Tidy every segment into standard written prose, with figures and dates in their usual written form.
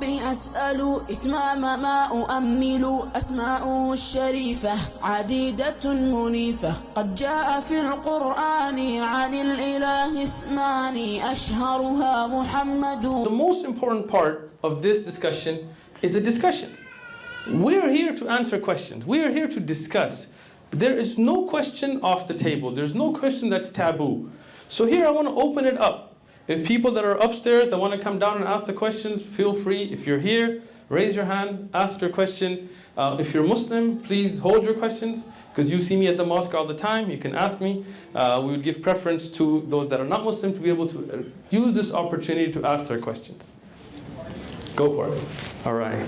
أسأل إتمام ما أؤمل أسماء الشريفة عديدة منيفة قد جاء في القرآن عن الإله اسمان أشهرها محمد. The most important part of this discussion is a discussion. We're here to answer questions. We are here to discuss. There is no question off the table. There's no question that's taboo. So here I want to open it up. If people that are upstairs that want to come down and ask the questions, feel free. If you're here, raise your hand, ask your question. If you're Muslim, please hold your questions, because you see me at the mosque all the time. You can ask me. We would give preference to those that are not Muslim to be able to use this opportunity to ask their questions. Go for it. All right.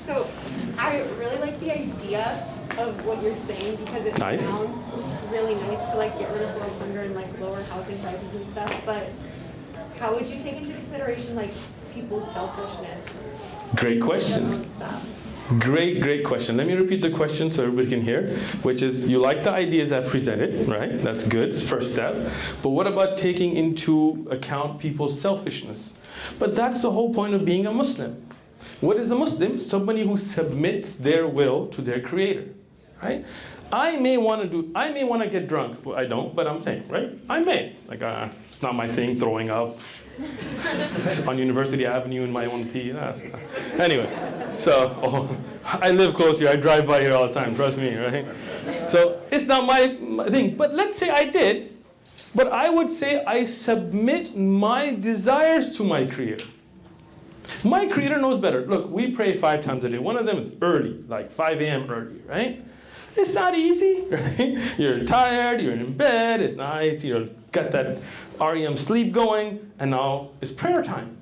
So I really like the idea of what you're saying, because it sounds really nice to like get rid of world hunger and like lower housing prices and stuff, but how would you take into consideration like people's selfishness? Great question. Great question. Let me repeat the question so everybody can hear, which is, you like the ideas I presented, right? That's good, it's first step. But what about taking into account people's selfishness? But that's the whole point of being a Muslim. What is a Muslim? Somebody who submits their will to their creator, right? I may want to get drunk. Well, I don't, but I'm saying, right? I may. Like, it's not my thing, throwing up on University Avenue in my own pee. Anyway, so I live close here. I drive by here all the time, trust me, right? So it's not my thing. But let's say I did, but I would say I submit my desires to my creator. My creator knows better. Look, we pray 5 times a day. One of them is early, like 5 a.m. early, right? It's not easy, right? You're tired, you're in bed, it's nice, you've got that REM sleep going, and now it's prayer time.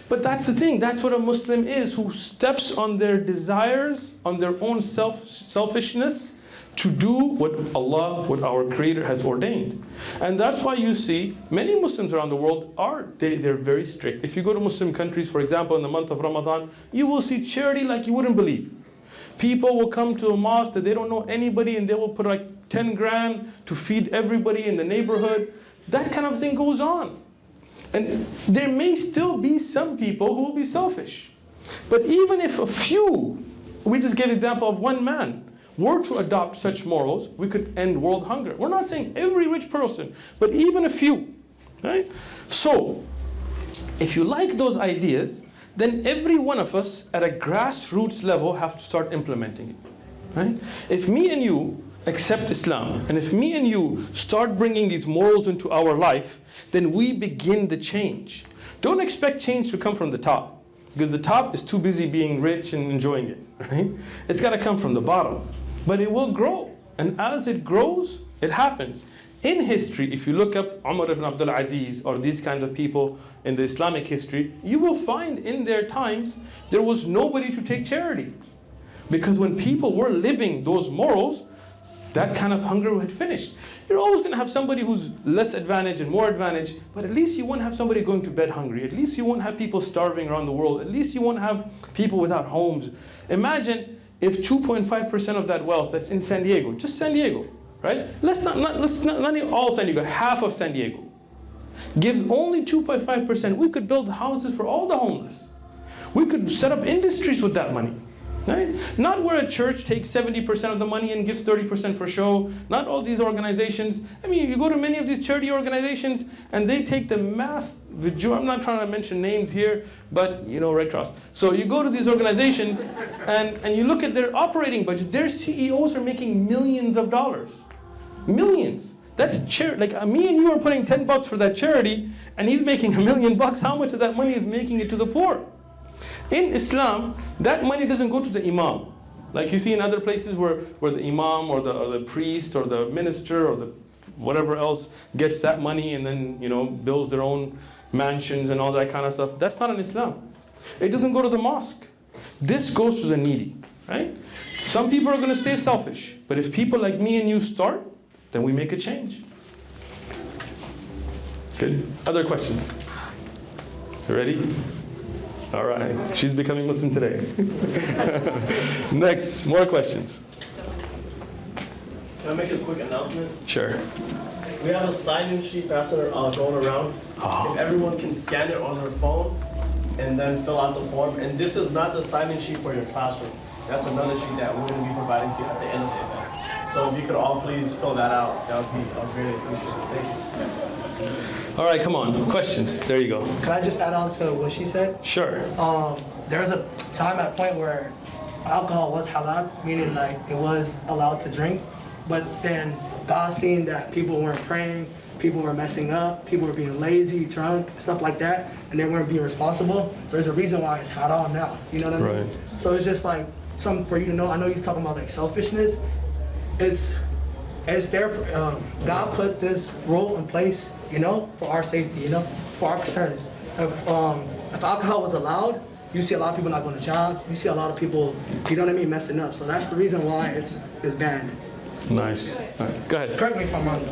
But that's the thing, that's what a Muslim is, who steps on their desires, on their own selfishness, to do what Allah, what our Creator has ordained. And that's why you see many Muslims around the world they're very strict. If you go to Muslim countries, for example, in the month of Ramadan, you will see charity like you wouldn't believe. People will come to a mosque that they don't know anybody, and they will put like 10 grand to feed everybody in the neighborhood. That kind of thing goes on. And there may still be some people who will be selfish. But even if a few, we just gave an example of one man, were to adopt such morals, we could end world hunger. We're not saying every rich person, but even a few, right? So, if you like those ideas, then every one of us at a grassroots level have to start implementing it, right? If me and you accept Islam, and if me and you start bringing these morals into our life, then we begin the change. Don't expect change to come from the top, because the top is too busy being rich and enjoying it, right? It's got to come from the bottom. But it will grow, and as it grows, it happens. In history, if you look up Umar ibn Abdul Aziz or these kinds of people in the Islamic history, you will find in their times there was nobody to take charity. Because when people were living those morals, that kind of hunger had finished. You're always going to have somebody who's less advantaged and more advantaged, but at least you won't have somebody going to bed hungry. At least you won't have people starving around the world. At least you won't have people without homes. Imagine if 2.5% of that wealth that's in San Diego, just San Diego, right? Let's not all San Diego, half of San Diego, gives only 2.5%. We could build houses for all the homeless. We could set up industries with that money, right? Not where a church takes 70% of the money and gives 30% for show. Not all these organizations. I mean, you go to many of these charity organizations and they take the I'm not trying to mention names here, but you know, Red Cross. So you go to these organizations and you look at their operating budget. Their CEOs are making millions of dollars. Millions. That's like me and you are putting $10 for that charity, and he's making $1 million. How much of that money is making it to the poor? In Islam, that money doesn't go to the imam. Like you see in other places where the imam or the priest or the minister or the whatever else gets that money and then, you know, builds their own mansions and all that kind of stuff. That's not in Islam. It doesn't go to the mosque. This goes to the needy, right? Some people are going to stay selfish, but if people like me and you start, then we make a change. Good. Other questions? You ready? All right. She's becoming Muslim today. Next, more questions. Can I make a quick announcement? Sure. We have a sign-in sheet, Pastor, going around. If everyone can scan it on their phone, and then fill out the form. And this is not the sign-in sheet for your classroom. That's another sheet that we're going to be providing to you at the end of the event. So if you could all please fill that out, that would be greatly appreciated. Thank you. All right, come on, questions. There you go. Can I just add on to what she said? Sure. There was a time at point where alcohol was halal, meaning like it was allowed to drink, but then God seen that people weren't praying, people were messing up, people were being lazy, drunk, stuff like that, and they weren't being responsible. There's a reason why it's haram now. You know what I mean? Right. So it's just like something for you to know. I know he's talking about like selfishness. It's there for, God put this rule in place, you know, for our safety, you know, for our concerns. If alcohol was allowed, you see a lot of people not going to jobs. You see a lot of people, you know what I mean, messing up. So that's the reason why it's banned. Nice. All right, go ahead. Correct me if I'm wrong.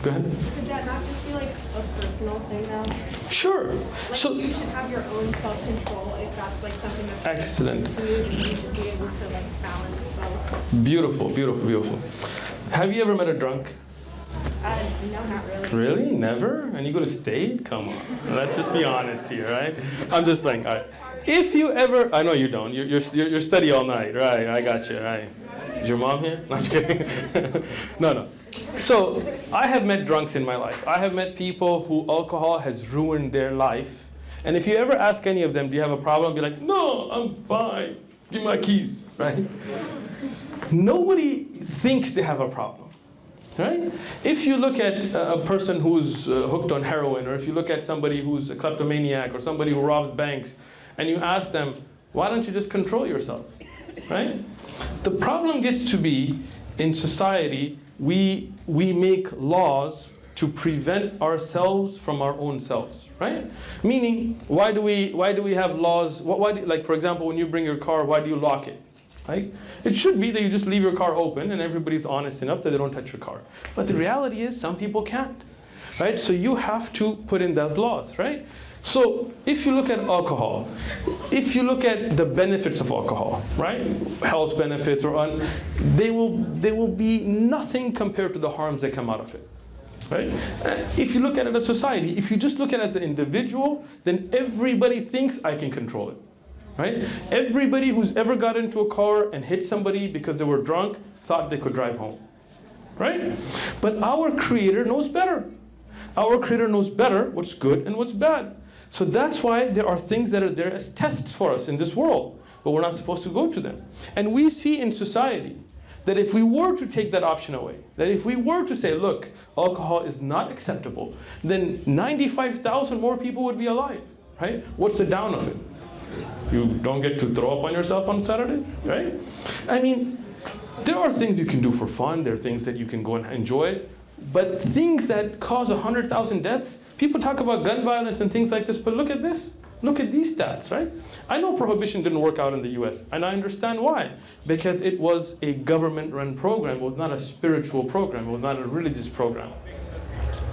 Go ahead. Could that not just be like a personal thing now? Sure. Like So you should have your own self-control if that's like something that's excellent. you should be able to like balance both. Beautiful, beautiful, beautiful. Have you ever met a drunk? No, not really. Really? Never? And you go to state? Come on. Let's just be honest here, right? I'm just playing. All right. If you ever, I know you don't. You're study all night, right? I got you, right? Is your mom here? No, I'm just kidding. No. So I have met drunks in my life. I have met people who alcohol has ruined their life. And if you ever ask any of them, do you have a problem? Be like, no, I'm fine. Give me my keys, right? Nobody thinks they have a problem. Right? If you look at a person who's hooked on heroin, or if you look at somebody who's a kleptomaniac, or somebody who robs banks, and you ask them, why don't you just control yourself? Right? The problem gets to be, in society, we make laws to prevent ourselves from our own selves, right? Meaning, why do we have laws? Like, for example, when you bring your car, why do you lock it? Right? It should be that you just leave your car open and everybody's honest enough that they don't touch your car. But the reality is some people can't, right? So you have to put in those laws, right? So if you look at alcohol, if you look at the benefits of alcohol, right? Health benefits they will be nothing compared to the harms that come out of it. Right? If you look at it as society, if you just look at it as an individual, then everybody thinks I can control it. Right? Everybody who's ever got into a car and hit somebody because they were drunk thought they could drive home. Right? But our Creator knows better. Our Creator knows better what's good and what's bad. So that's why there are things that are there as tests for us in this world, but we're not supposed to go to them. And we see in society that if we were to take that option away, that if we were to say, look, alcohol is not acceptable, then 95,000 more people would be alive. Right? What's the down of it? You don't get to throw up on yourself on Saturdays, right? I mean, there are things you can do for fun. There are things that you can go and enjoy. But things that cause 100,000 deaths, people talk about gun violence and things like this, but look at this. Look at these stats, right? I know prohibition didn't work out in the US, and I understand why. Because it was a government-run program. It was not a spiritual program. It was not a religious program.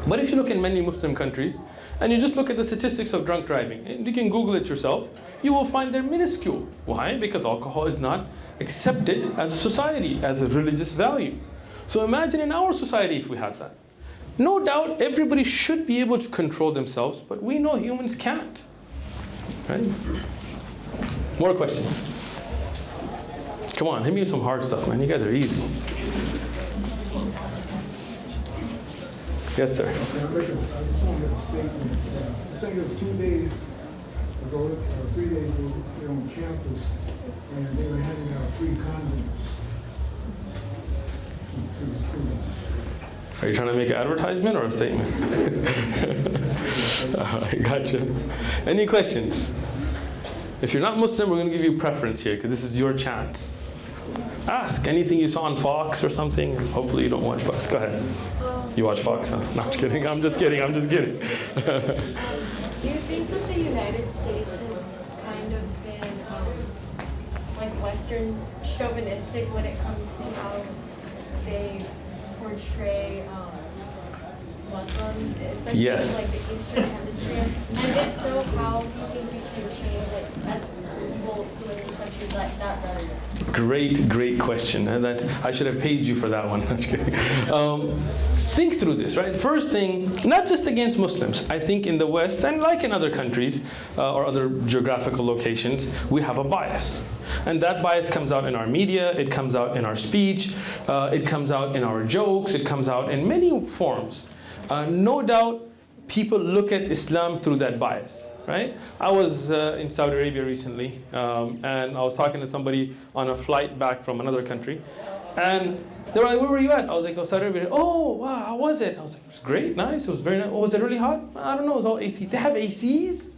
But if you look in many Muslim countries, and you just look at the statistics of drunk driving, and you can Google it yourself, you will find they're minuscule. Why? Because alcohol is not accepted as a society, as a religious value. So imagine in our society if we had that. No doubt everybody should be able to control themselves, but we know humans can't. Right? More questions? Come on, hit me with some hard stuff, man. You guys are easy. Yes, sir. I think it was 2 days ago, 3 days ago, they were on campus, and they were handing out free condoms to the students. Are you trying to make an advertisement or a statement? I gotcha. Any questions? If you're not Muslim, we're going to give you preference here, because this is your chance. Ask anything you saw on Fox or something. Hopefully you don't watch Fox. Go ahead. You watch Fox, huh? No, I'm just kidding. I'm just kidding. Do you think that the United States has kind of been like Western chauvinistic when it comes to how they portray Muslims, especially yes. in like the Eastern Hemisphere? And if so, how do you think we can change, like, as people who in these countries like that better? Great question. And that I should have paid you for that one. Think through this, right? First thing, not just against Muslims. I think in the West, and like in other countries or other geographical locations, we have a bias. And that bias comes out in our media, it comes out in our speech, it comes out in our jokes, it comes out in many forms. No doubt, people look at Islam through that bias. Right? I was in Saudi Arabia recently, and I was talking to somebody on a flight back from another country, and they were like, "Where were you at?" I was like, "Oh, Saudi Arabia." "Oh, wow, how was it?" I was like, "It was great, nice, it was very nice." "Oh, was it really hot?" "I don't know, it was all AC." "They have ACs?"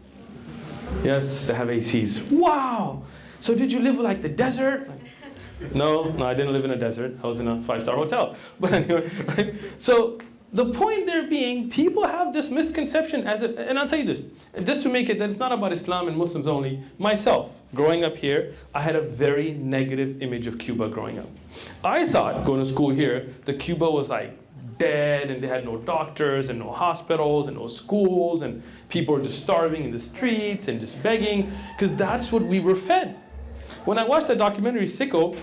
"Yes, they have ACs." "Wow, so did you live like the desert?" No, I didn't live in a desert. I was in a 5-star hotel. But anyway, right? So the point there being, people have this misconception and I'll tell you this, just to make it that it's not about Islam and Muslims only. Myself, growing up here, I had a very negative image of Cuba growing up. I thought, going to school here, that Cuba was like dead and they had no doctors and no hospitals and no schools and people were just starving in the streets and just begging, because that's what we were fed. When I watched that documentary, Sicko,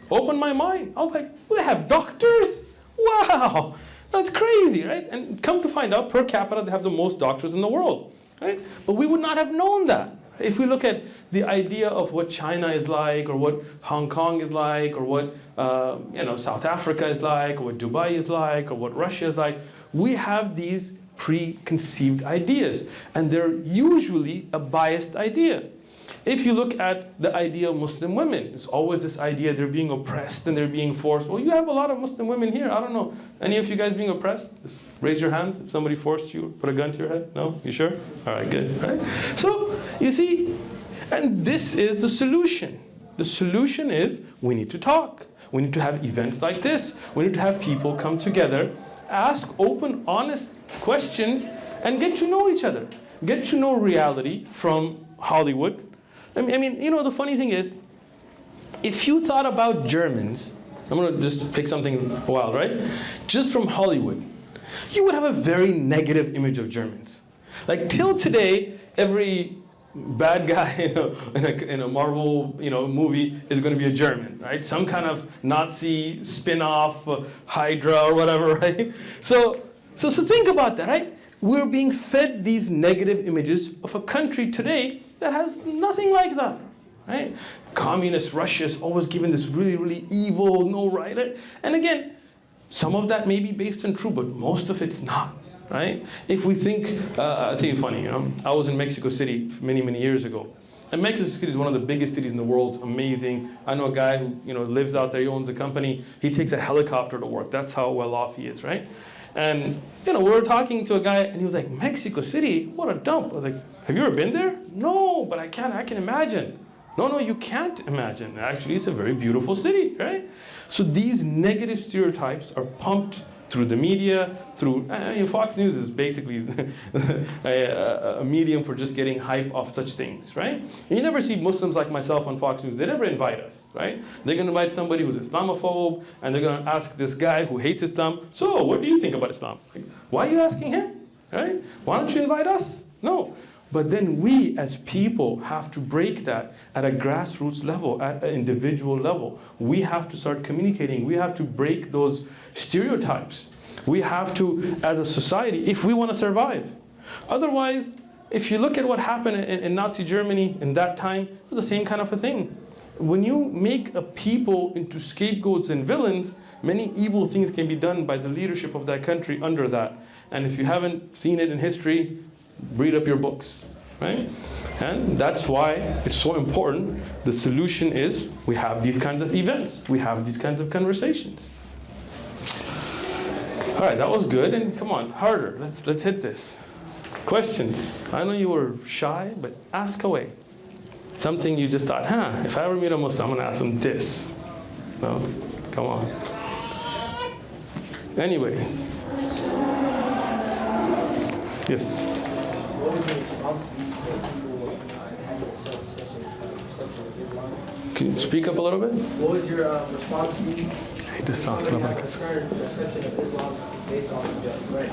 opened my mind. I was like, we have doctors? Wow! That's crazy, right? And come to find out, per capita, they have the most doctors in the world, right? But we would not have known that. If we look at the idea of what China is like, or what Hong Kong is like, or what South Africa is like, or what Dubai is like, or what Russia is like, we have these preconceived ideas, and they're usually a biased idea. If you look at the idea of Muslim women, it's always this idea they're being oppressed and they're being forced. Well, you have a lot of Muslim women here. I don't know. Any of you guys being oppressed? Just raise your hand if somebody forced you, put a gun to your head. No? You sure? All right, good. Right? So, you see, and this is the solution. The solution is we need to talk. We need to have events like this. We need to have people come together, ask open, honest questions, and get to know each other. Get to know reality from Hollywood. I mean, the funny thing is, if you thought about Germans, I'm going to just take something wild, right? Just from Hollywood, you would have a very negative image of Germans. Like till today, every bad guy in a Marvel movie is going to be a German, right? Some kind of Nazi spin-off, Hydra or whatever, right? So think about that, right? We're being fed these negative images of a country today that has nothing like that, right? Communist Russia is always given this really, really evil, no right. And again, some of that may be based on true, but most of it's not, right? If we think, I'll tell you funny, I was in Mexico City many, many years ago. And Mexico City is one of the biggest cities in the world. It's amazing. I know a guy who lives out there, he owns a company. He takes a helicopter to work. That's how well off he is, right? And we were talking to a guy, and he was like, Mexico City? What a dump. I was like, have you ever been there? No, but I can imagine. No, you can't imagine. Actually, it's a very beautiful city, right? So these negative stereotypes are pumped through the media, Fox News is basically a medium for just getting hype off such things, right? And you never see Muslims like myself on Fox News. They never invite us, right? They're going to invite somebody who's Islamophobe, and they're going to ask this guy who hates Islam, so what do you think about Islam? Why are you asking him, right? Why don't you invite us? No. But then we as people have to break that at a grassroots level, at an individual level. We have to start communicating. We have to break those stereotypes. We have to, as a society, if we want to survive. Otherwise, if you look at what happened in Nazi Germany in that time, it was the same kind of a thing. When you make a people into scapegoats and villains, many evil things can be done by the leadership of that country under that. And if you haven't seen it in history, read up your books, right? And that's why it's so important. The solution is we have these kinds of events. We have these kinds of conversations. All right, that was good. And come on, harder. Let's hit this. Questions. I know you were shy, but ask away. Something you just thought, if I ever meet a Muslim, I'm going to ask them this. No? Come on. Anyway. Yes? What would your response be to people having a self-perception of Islam? Can you speak up a little bit? What would your response be Say this to out somebody loud. have a current perception of Islam based on just right?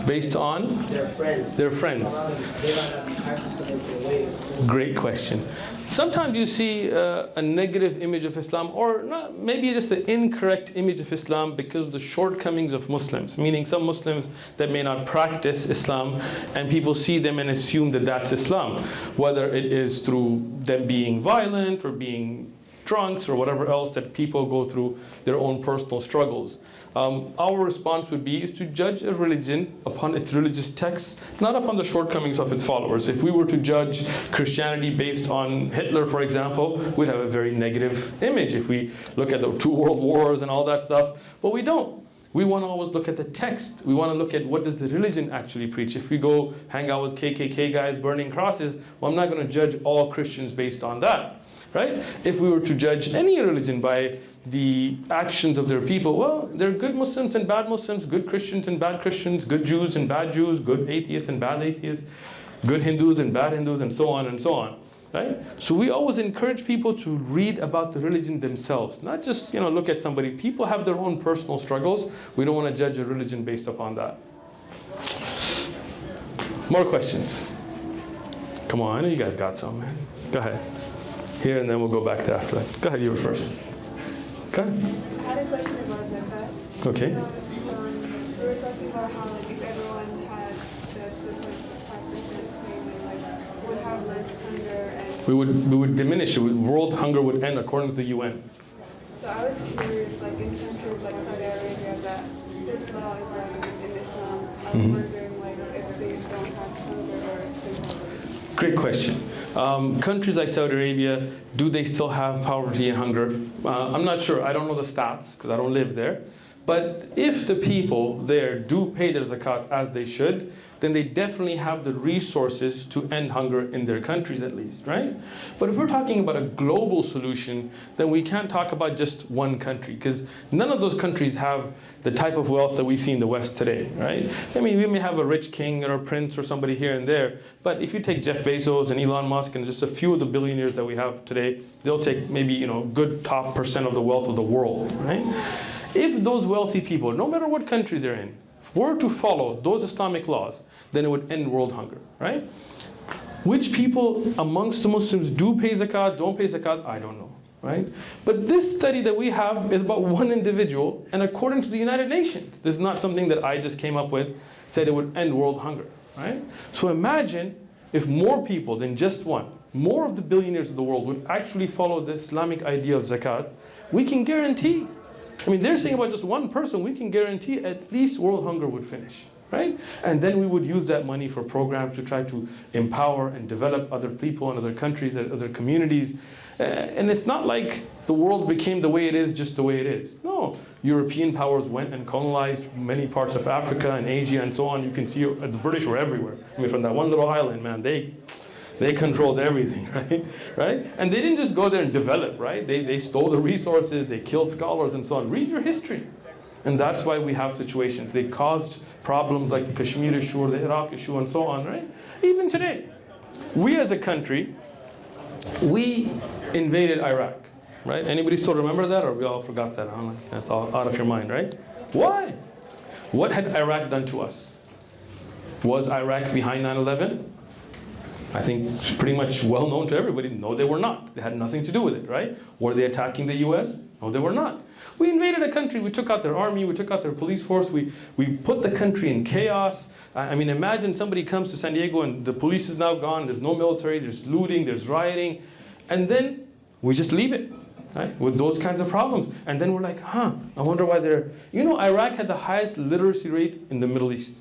Based on Their friends. their friends. They might not be practicing it their ways. Great question. Sometimes you see a negative image of Islam, or not, maybe just an incorrect image of Islam because of the shortcomings of Muslims, meaning some Muslims that may not practice Islam, and people see them and assume that that's Islam, whether it is through them being violent or being drunks or whatever else that people go through their own personal struggles. Our response would be is to judge a religion upon its religious texts, not upon the shortcomings of its followers. If we were to judge Christianity based on Hitler, for example, we'd have a very negative image if we look at the 2 world wars and all that stuff, but we don't. We want to always look at the text. We want to look at what does the religion actually preach. If we go hang out with KKK guys burning crosses, well, I'm not going to judge all Christians based on that, right? If we were to judge any religion by the actions of their people, well, there are good Muslims and bad Muslims, good Christians and bad Christians, good Jews and bad Jews, good atheists and bad atheists, good Hindus and bad Hindus, and so on and so on, right? So we always encourage people to read about the religion themselves, not just look at somebody. People have their own personal struggles. We don't want to judge a religion based upon that. More questions? Come on, I know you guys got some, man. Go ahead. Here, and then we'll go back to after that. Go ahead, you were first. Go ahead. I had a question about zakat. Okay. So, we were talking about how if everyone had the 5% payment, would have less hunger and... We would diminish it. World hunger would end according to the UN. So I was curious, in countries like Saudi Arabia, that this law is in Islam, I was wondering if they don't have hunger or if they have... Great question. Countries like Saudi Arabia, do they still have poverty and hunger? I'm not sure. I don't know the stats because I don't live there. But if the people there do pay their zakat as they should, then they definitely have the resources to end hunger in their countries at least, right? But if we're talking about a global solution, then we can't talk about just one country, because none of those countries have the type of wealth that we see in the West today, right? I mean, we may have a rich king or a prince or somebody here and there, but if you take Jeff Bezos and Elon Musk and just a few of the billionaires that we have today, they'll take maybe, good top % of the wealth of the world, right? If those wealthy people, no matter what country they're in, were to follow those Islamic laws, then it would end world hunger, right? Which people amongst the Muslims do pay zakat, don't pay zakat, I don't know, right? But this study that we have is about one individual, and according to the United Nations, this is not something that I just came up with, said it would end world hunger, right? So imagine if more people than just one, more of the billionaires of the world would actually follow the Islamic idea of zakat, we can guarantee, they're saying about just one person, we can guarantee at least world hunger would finish, right? And then we would use that money for programs to try to empower and develop other people in other countries, other communities. And it's not like the world became the way it is just the way it is. No, European powers went and colonized many parts of Africa and Asia and so on. You can see the British were everywhere. From that one little island, man, they controlled everything, right? And they didn't just go there and develop, right? They stole the resources, they killed scholars and so on. Read your history. And that's why we have situations. They caused problems like the Kashmir issue or the Iraq issue and so on, right? Even today, we as a country, we invaded Iraq, right? Anybody still remember that, or we all forgot that? That's all out of your mind, right? Why? What had Iraq done to us? Was Iraq behind 9/11? I think it's pretty much well known to everybody. No, they were not. They had nothing to do with it, right? Were they attacking the US? No, they were not. We invaded a country, we took out their army, we took out their police force, we put the country in chaos. Imagine somebody comes to San Diego and the police is now gone, there's no military, there's looting, there's rioting, and then we just leave it, right? With those kinds of problems. And then we're like, I wonder why they're... Iraq had the highest literacy rate in the Middle East.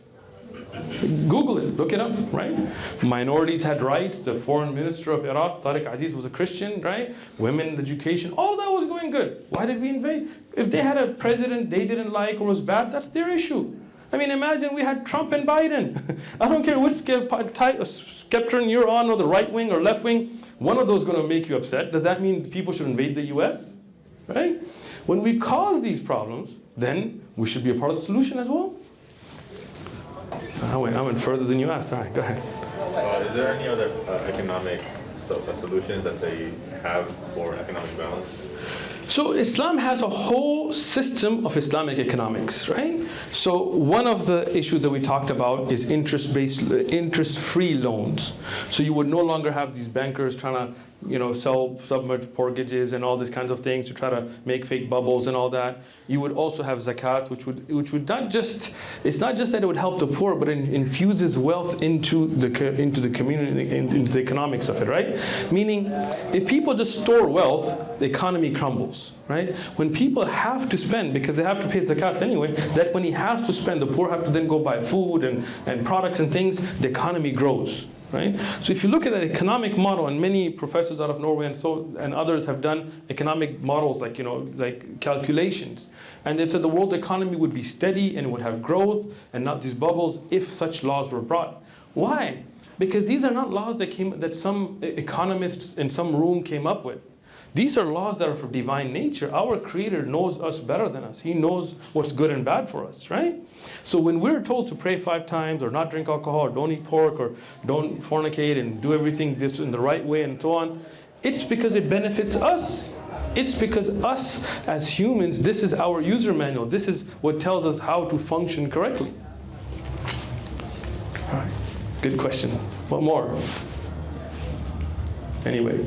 Google it, look it up, right? Minorities had rights. The foreign minister of Iraq, Tariq Aziz, was a Christian, right? Women, education, all that was going good. Why did we invade? If they had a president they didn't like or was bad, that's their issue. Imagine we had Trump and Biden. I don't care which spectrum you're on, or the right wing or left wing, one of those is going to make you upset. Does that mean people should invade the US? Right? When we cause these problems, then we should be a part of the solution as well. I went further than you asked. All right, go ahead. Is there any other economic solutions that they have for economic balance? So Islam has a whole system of Islamic economics, right? So one of the issues that we talked about is interest-free loans. So you would no longer have these bankers trying to, sell submerged mortgages and all these kinds of things to try to make fake bubbles and all that. You would also have zakat, which would not just, it's not just that it would help the poor, but it infuses wealth into the community, into the economics of it, right? Meaning, if people just store wealth, the economy crumbles, right? When people have to spend, because they have to pay zakat anyway, that when he has to spend, the poor have to then go buy food and products and things, the economy grows. Right? So if you look at that economic model, and many professors out of Norway and others have done economic models like calculations, and they've said the world economy would be steady and would have growth and not these bubbles if such laws were brought. Why? Because these are not laws that some economists in some room came up with. These are laws that are for divine nature. Our Creator knows us better than us. He knows what's good and bad for us, right? So when we're told to pray 5 times, or not drink alcohol, or don't eat pork, or don't fornicate, and do everything this in the right way and so on, it's because it benefits us. It's because us as humans, this is our user manual. This is what tells us how to function correctly. All right, good question. What more? Anyway.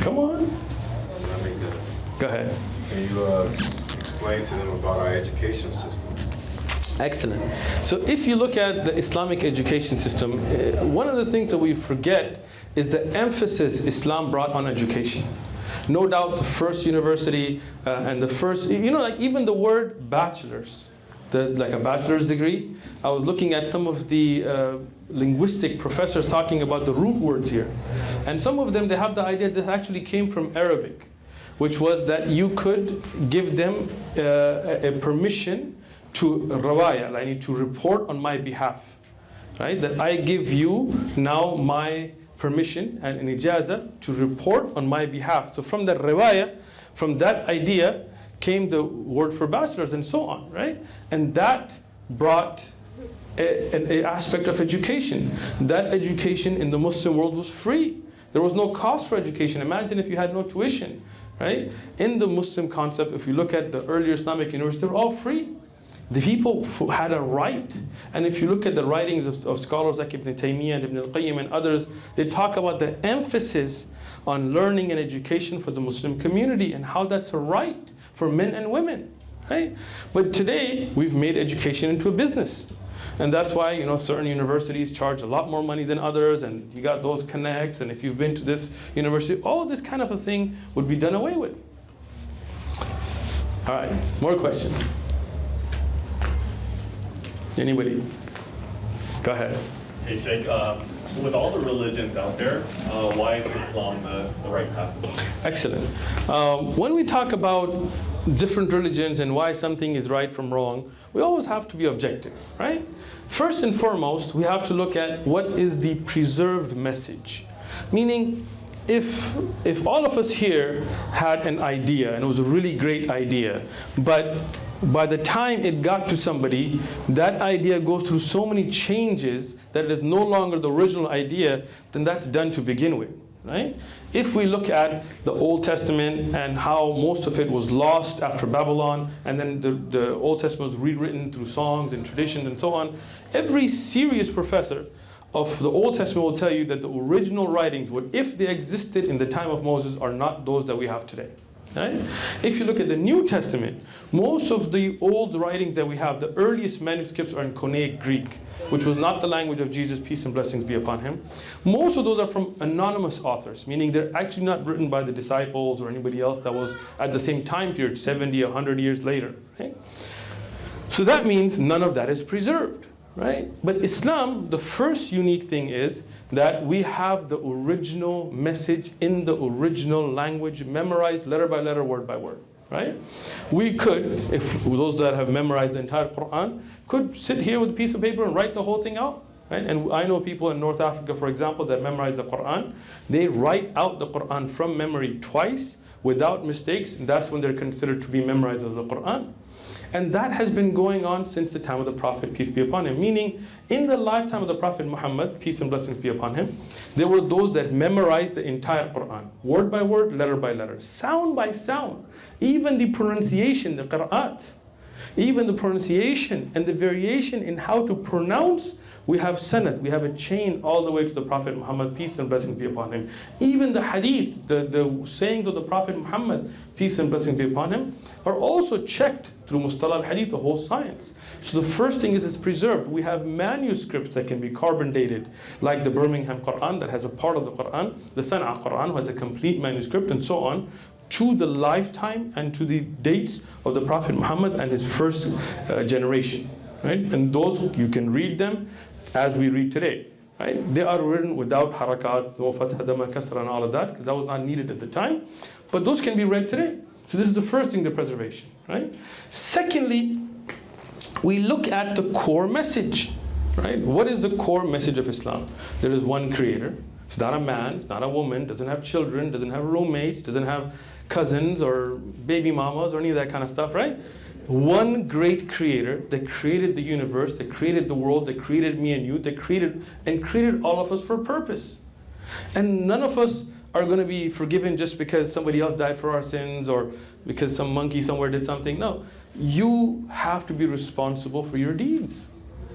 Come on. Go ahead. Can you explain to them about our education system? Excellent. So if you look at the Islamic education system, one of the things that we forget is the emphasis Islam brought on education. No doubt the first university and the first, like even the word bachelor's, like a bachelor's degree. I was looking at some of the linguistic professors talking about the root words here. And some of them, they have the idea that actually came from Arabic, which was that you could give them a permission to rawaya, like to report on my behalf. Right? That I give you now my permission and an ijaza to report on my behalf. So from that rawaya, from that idea, came the word for bachelors and so on, right? And that brought an aspect of education. That education in the Muslim world was free. There was no cost for education. Imagine if you had no tuition, right? In the Muslim concept, if you look at the earlier Islamic universities, they were all free. The people had a right. And if you look at the writings of scholars like Ibn Taymiyyah and Ibn al-Qayyim and others, they talk about the emphasis on learning and education for the Muslim community and how that's a right for men and women, right? But today, we've made education into a business. And that's why, certain universities charge a lot more money than others, and you got those connects, and if you've been to this university, all this kind of a thing would be done away with. All right, more questions? Anybody? Go ahead. Hey, Sheikh, with all the religions out there, why is Islam the right path? Excellent. When we talk about different religions and why something is right from wrong, we always have to be objective, right? First and foremost, we have to look at what is the preserved message. Meaning, if all of us here had an idea, and it was a really great idea, but by the time it got to somebody, that idea goes through so many changes that it is no longer the original idea, then that's done to begin with, right? If we look at the Old Testament and how most of it was lost after Babylon, and then the Old Testament was rewritten through songs and traditions and so on, every serious professor of the Old Testament will tell you that the original writings, if they existed in the time of Moses, are not those that we have today. Right? If you look at the New Testament, most of the old writings that we have, the earliest manuscripts are in Koine Greek, which was not the language of Jesus, peace and blessings be upon him. Most of those are from anonymous authors, meaning they're actually not written by the disciples or anybody else that was at the same time period, 70, 100 years later. Right? So that means none of that is preserved. Right? But Islam, the first unique thing is that we have the original message in the original language, memorized letter by letter, word by word. Right? We could, if those that have memorized the entire Quran, could sit here with a piece of paper and write the whole thing out. Right? And I know people in North Africa, for example, that memorize the Quran. They write out the Quran from memory twice without mistakes, and that's when they're considered to be memorized of the Quran. And that has been going on since the time of the Prophet, peace be upon him. Meaning, in the lifetime of the Prophet Muhammad, peace and blessings be upon him, there were those that memorized the entire Quran, word by word, letter by letter, sound by sound, even the pronunciation, the qira'at, even the pronunciation and the variation in how to pronounce. We have sanad, we have a chain all the way to the Prophet Muhammad, peace and blessings be upon him. Even the hadith, the sayings of the Prophet Muhammad, peace and blessings be upon him, are also checked through mustalah al-hadith, the whole science. So the first thing is it's preserved. We have manuscripts that can be carbon dated, like the Birmingham Quran that has a part of the Quran, the Sana'a Quran has a complete manuscript, and so on, to the lifetime and to the dates of the Prophet Muhammad and his first generation. Right? And those, you can read them as we read today. Right? They are written without harakat, no fatha, dhamma, kasra, and all of that, because that was not needed at the time. But those can be read today. So this is the first thing, the preservation. Right? Secondly, we look at the core message. Right? What is the core message of Islam? There is one creator. It's not a man, it's not a woman, doesn't have children, doesn't have roommates, doesn't have cousins or baby mamas or any of that kind of stuff, right? One great creator that created the universe, that created the world, that created me and you, that created all of us for a purpose. And none of us are going to be forgiven just because somebody else died for our sins or because some monkey somewhere did something. No, you have to be responsible for your deeds.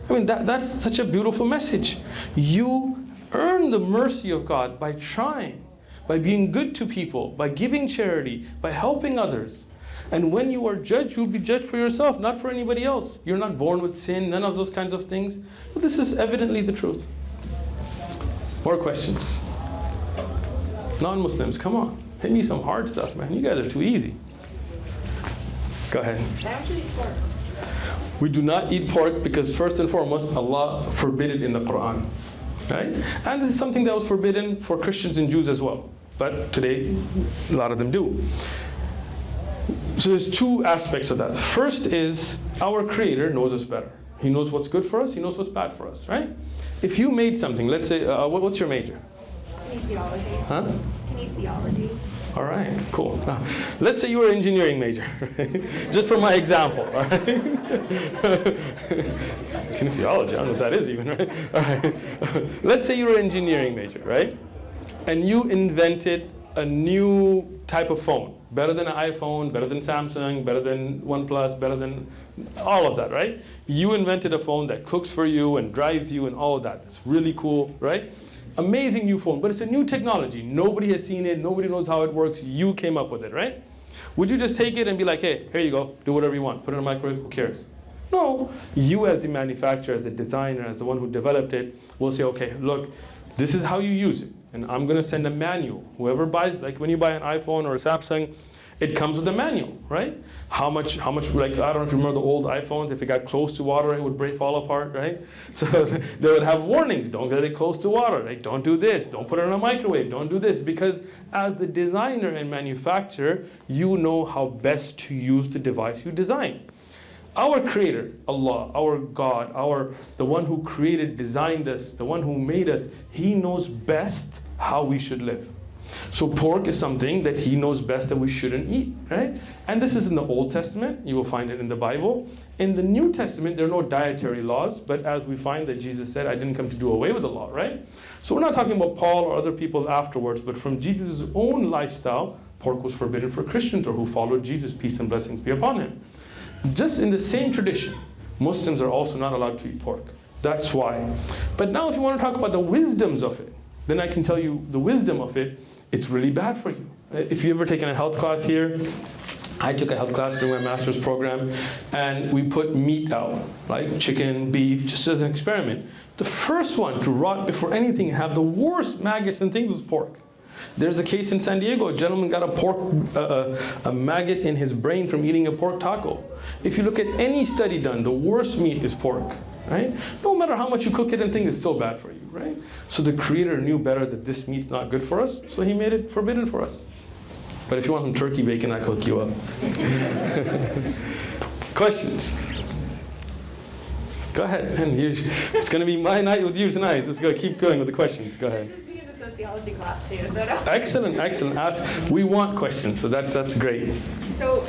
I mean, that's such a beautiful message. You earn the mercy of God by trying, by being good to people, by giving charity, by helping others. And when you are judged, you'll be judged for yourself, not for anybody else. You're not born with sin, none of those kinds of things. But this is evidently the truth. More questions? Non-Muslims, come on. Hit me some hard stuff, man. You guys are too easy. Go ahead. We do not eat pork because first and foremost, Allah forbid it in the Quran. Right? And this is something that was forbidden for Christians and Jews as well. But today, a lot of them do. So there's two aspects of that. First is our Creator knows us better. He knows what's good for us, He knows what's bad for us, right? If you made something, let's say, what's your major? Kinesiology. Huh? Kinesiology. All right, cool. Let's say you were an engineering major, right? Just for my example, all right? Kinesiology, I don't know what that is even, right? All right. Let's say you were an engineering major, right? And you invented a new type of phone, better than an iPhone, better than Samsung, better than OnePlus, better than all of that, right? You invented a phone that cooks for you and drives you and all of that. It's really cool, right? Amazing new phone, but it's a new technology. Nobody has seen it, nobody knows how it works. You came up with it, right? Would you just take it and be like, hey, here you go, do whatever you want, put it in a microwave, who cares? No, you as the manufacturer, as the designer, as the one who developed it, will say, okay, look, this is how you use it. And I'm going to send a manual. Whoever buys, like when you buy an iPhone or a Samsung, it comes with a manual, right? How much, like, I don't know if you remember the old iPhones, if it got close to water, it would fall apart, right? So they would have warnings, don't get it close to water, like, don't do this, don't put it in a microwave, don't do this, because as the designer and manufacturer, you know how best to use the device you design. Our Creator, Allah, our God, the one who created, designed us, the one who made us, He knows best how we should live. So pork is something that He knows best that we shouldn't eat, right? And this is in the Old Testament. You will find it in the Bible. In the New Testament, there are no dietary laws, but as we find that Jesus said, I didn't come to do away with the law, right? So we're not talking about Paul or other people afterwards, but from Jesus' own lifestyle, pork was forbidden for Christians or who followed Jesus, peace and blessings be upon Him. Just in the same tradition, Muslims are also not allowed to eat pork. That's why. But now if you want to talk about the wisdoms of it, then I can tell you the wisdom of it. It's really bad for you. If you've ever taken a health class here, I took a health class during my master's program, and we put meat out, like chicken, beef, just as an experiment. The first one to rot before anything and have the worst maggots and things was pork. There's a case in San Diego, a gentleman got a maggot in his brain from eating a pork taco. If you look at any study done, the worst meat is pork, right? No matter how much you cook it and think, it's still bad for you, right? So the Creator knew better that this meat's not good for us, so He made it forbidden for us. But if you want some turkey bacon, I cook you up. Questions? Go ahead. And it's going to be my night with you tonight. Just go keep going with the questions. Go ahead. Sociology class too. So Excellent, excellent. Ask. We want questions, so that's great. So,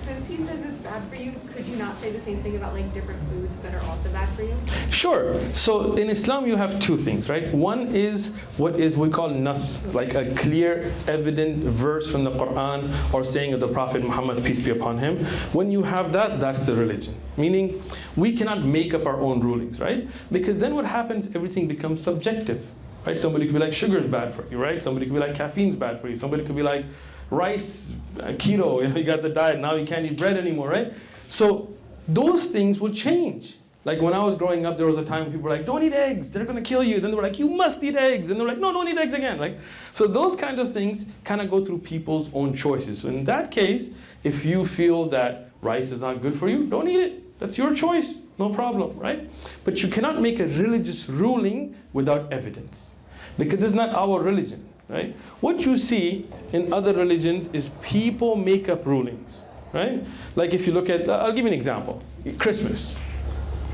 since he she says it's bad for you, could you not say the same thing about like different foods that are also bad for you? Sure. So in Islam you have two things, right? One is what is we call nas, like a clear, evident verse from the Quran or saying of the Prophet Muhammad, peace be upon him. When you have that, that's the religion. Meaning we cannot make up our own rulings, right? Because then what happens, everything becomes subjective, right? Somebody could be like sugar is bad for you, right? Somebody could be like caffeine's bad for you. Somebody could be like rice, keto, you got the diet, now you can't eat bread anymore, right? So those things will change. Like when I was growing up, there was a time when people were like, don't eat eggs, they're gonna kill you. Then they were like, you must eat eggs. And they were like, no, don't eat eggs again. Like, so those kinds of things kind of go through people's own choices. So in that case, if you feel that rice is not good for you, don't eat it. That's your choice, no problem, right? But you cannot make a religious ruling without evidence, because this is not our religion. Right? What you see in other religions is people make up rulings, right? Like if you look at, I'll give you an example, Christmas,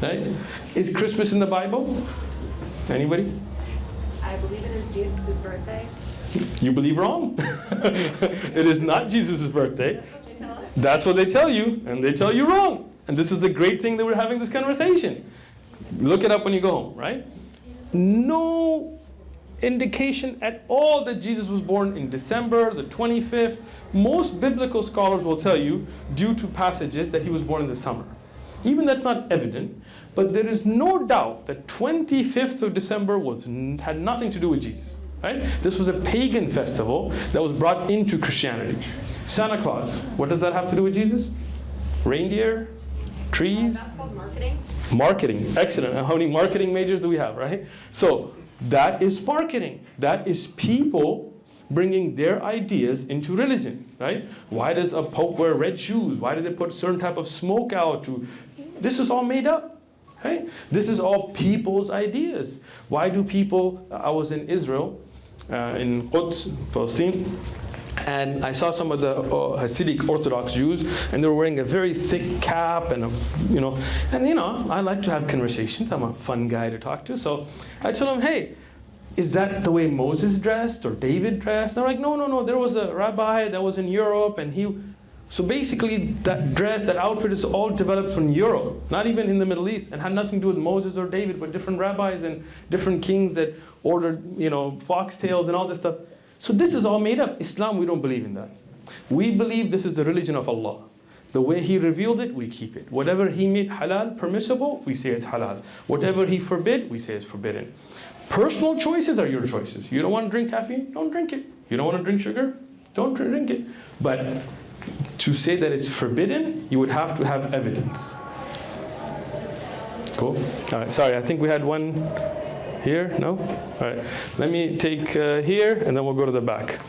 right? Is Christmas in the Bible? Anybody? I believe it is Jesus' birthday. You believe wrong. It is not Jesus' birthday. That's what they tell you, and they tell you wrong. And this is the great thing that we're having this conversation. Look it up when you go home, right? No indication at all that Jesus was born in December the 25th. Most biblical scholars will tell you, due to passages, that he was born in the summer. Even that's not evident, but there is no doubt that 25th of December had nothing to do with Jesus. Right? This was a pagan festival that was brought into Christianity. Santa Claus, what does that have to do with Jesus? Reindeer? Trees? That's called marketing. Marketing, excellent. And how many marketing majors do we have, right? So that is marketing. That is people bringing their ideas into religion, right? Why does a pope wear red shoes? Why do they put certain type of smoke out? This is all made up, right? This is all people's ideas. Why do people, I was in Israel, in Quds, Palestine, and I saw some of the Hasidic Orthodox Jews, and they were wearing a very thick cap, and I like to have conversations. I'm a fun guy to talk to, so I told them, hey, is that the way Moses dressed or David dressed? And they're like, no, there was a rabbi that was in Europe, and so basically that dress, that outfit is all developed from Europe, not even in the Middle East, and had nothing to do with Moses or David, but different rabbis and different kings that ordered, foxtails and all this stuff. So this is all made up. Islam, we don't believe in that. We believe this is the religion of Allah. The way He revealed it, we keep it. Whatever He made halal, permissible, we say it's halal. Whatever He forbid, we say it's forbidden. Personal choices are your choices. You don't want to drink caffeine? Don't drink it. You don't want to drink sugar? Don't drink it. But to say that it's forbidden, you would have to have evidence. Cool? All right, sorry, I think we had one here. No? All right. Let me take here, and then we'll go to the back.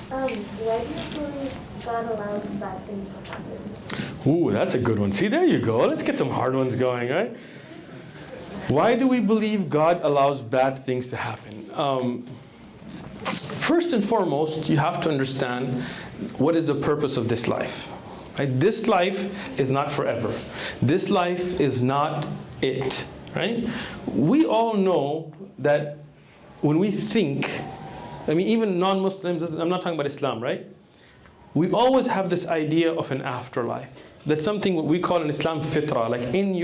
Why do you believe God allows bad things to happen? Ooh, that's a good one. See, there you go. Let's get some hard ones going, right? Why do we believe God allows bad things to happen? First and foremost, you have to understand what is the purpose of this life. Right? This life is not forever. This life is not it. Right? We all know that when we think, even non-Muslims, I'm not talking about Islam, right? We always have this idea of an afterlife. That's something what we call in Islam fitra. Like in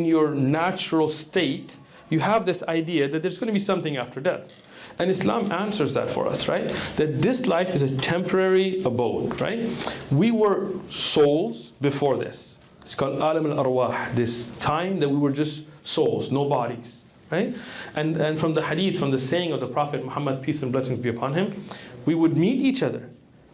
your natural state, you have this idea that there's going to be something after death. And Islam answers that for us, right? That this life is a temporary abode, right? We were souls before this. It's called alam al-arwah, this time that we were just souls, no bodies, right? And from the hadith, from the saying of the Prophet Muhammad, peace and blessings be upon him, we would meet each other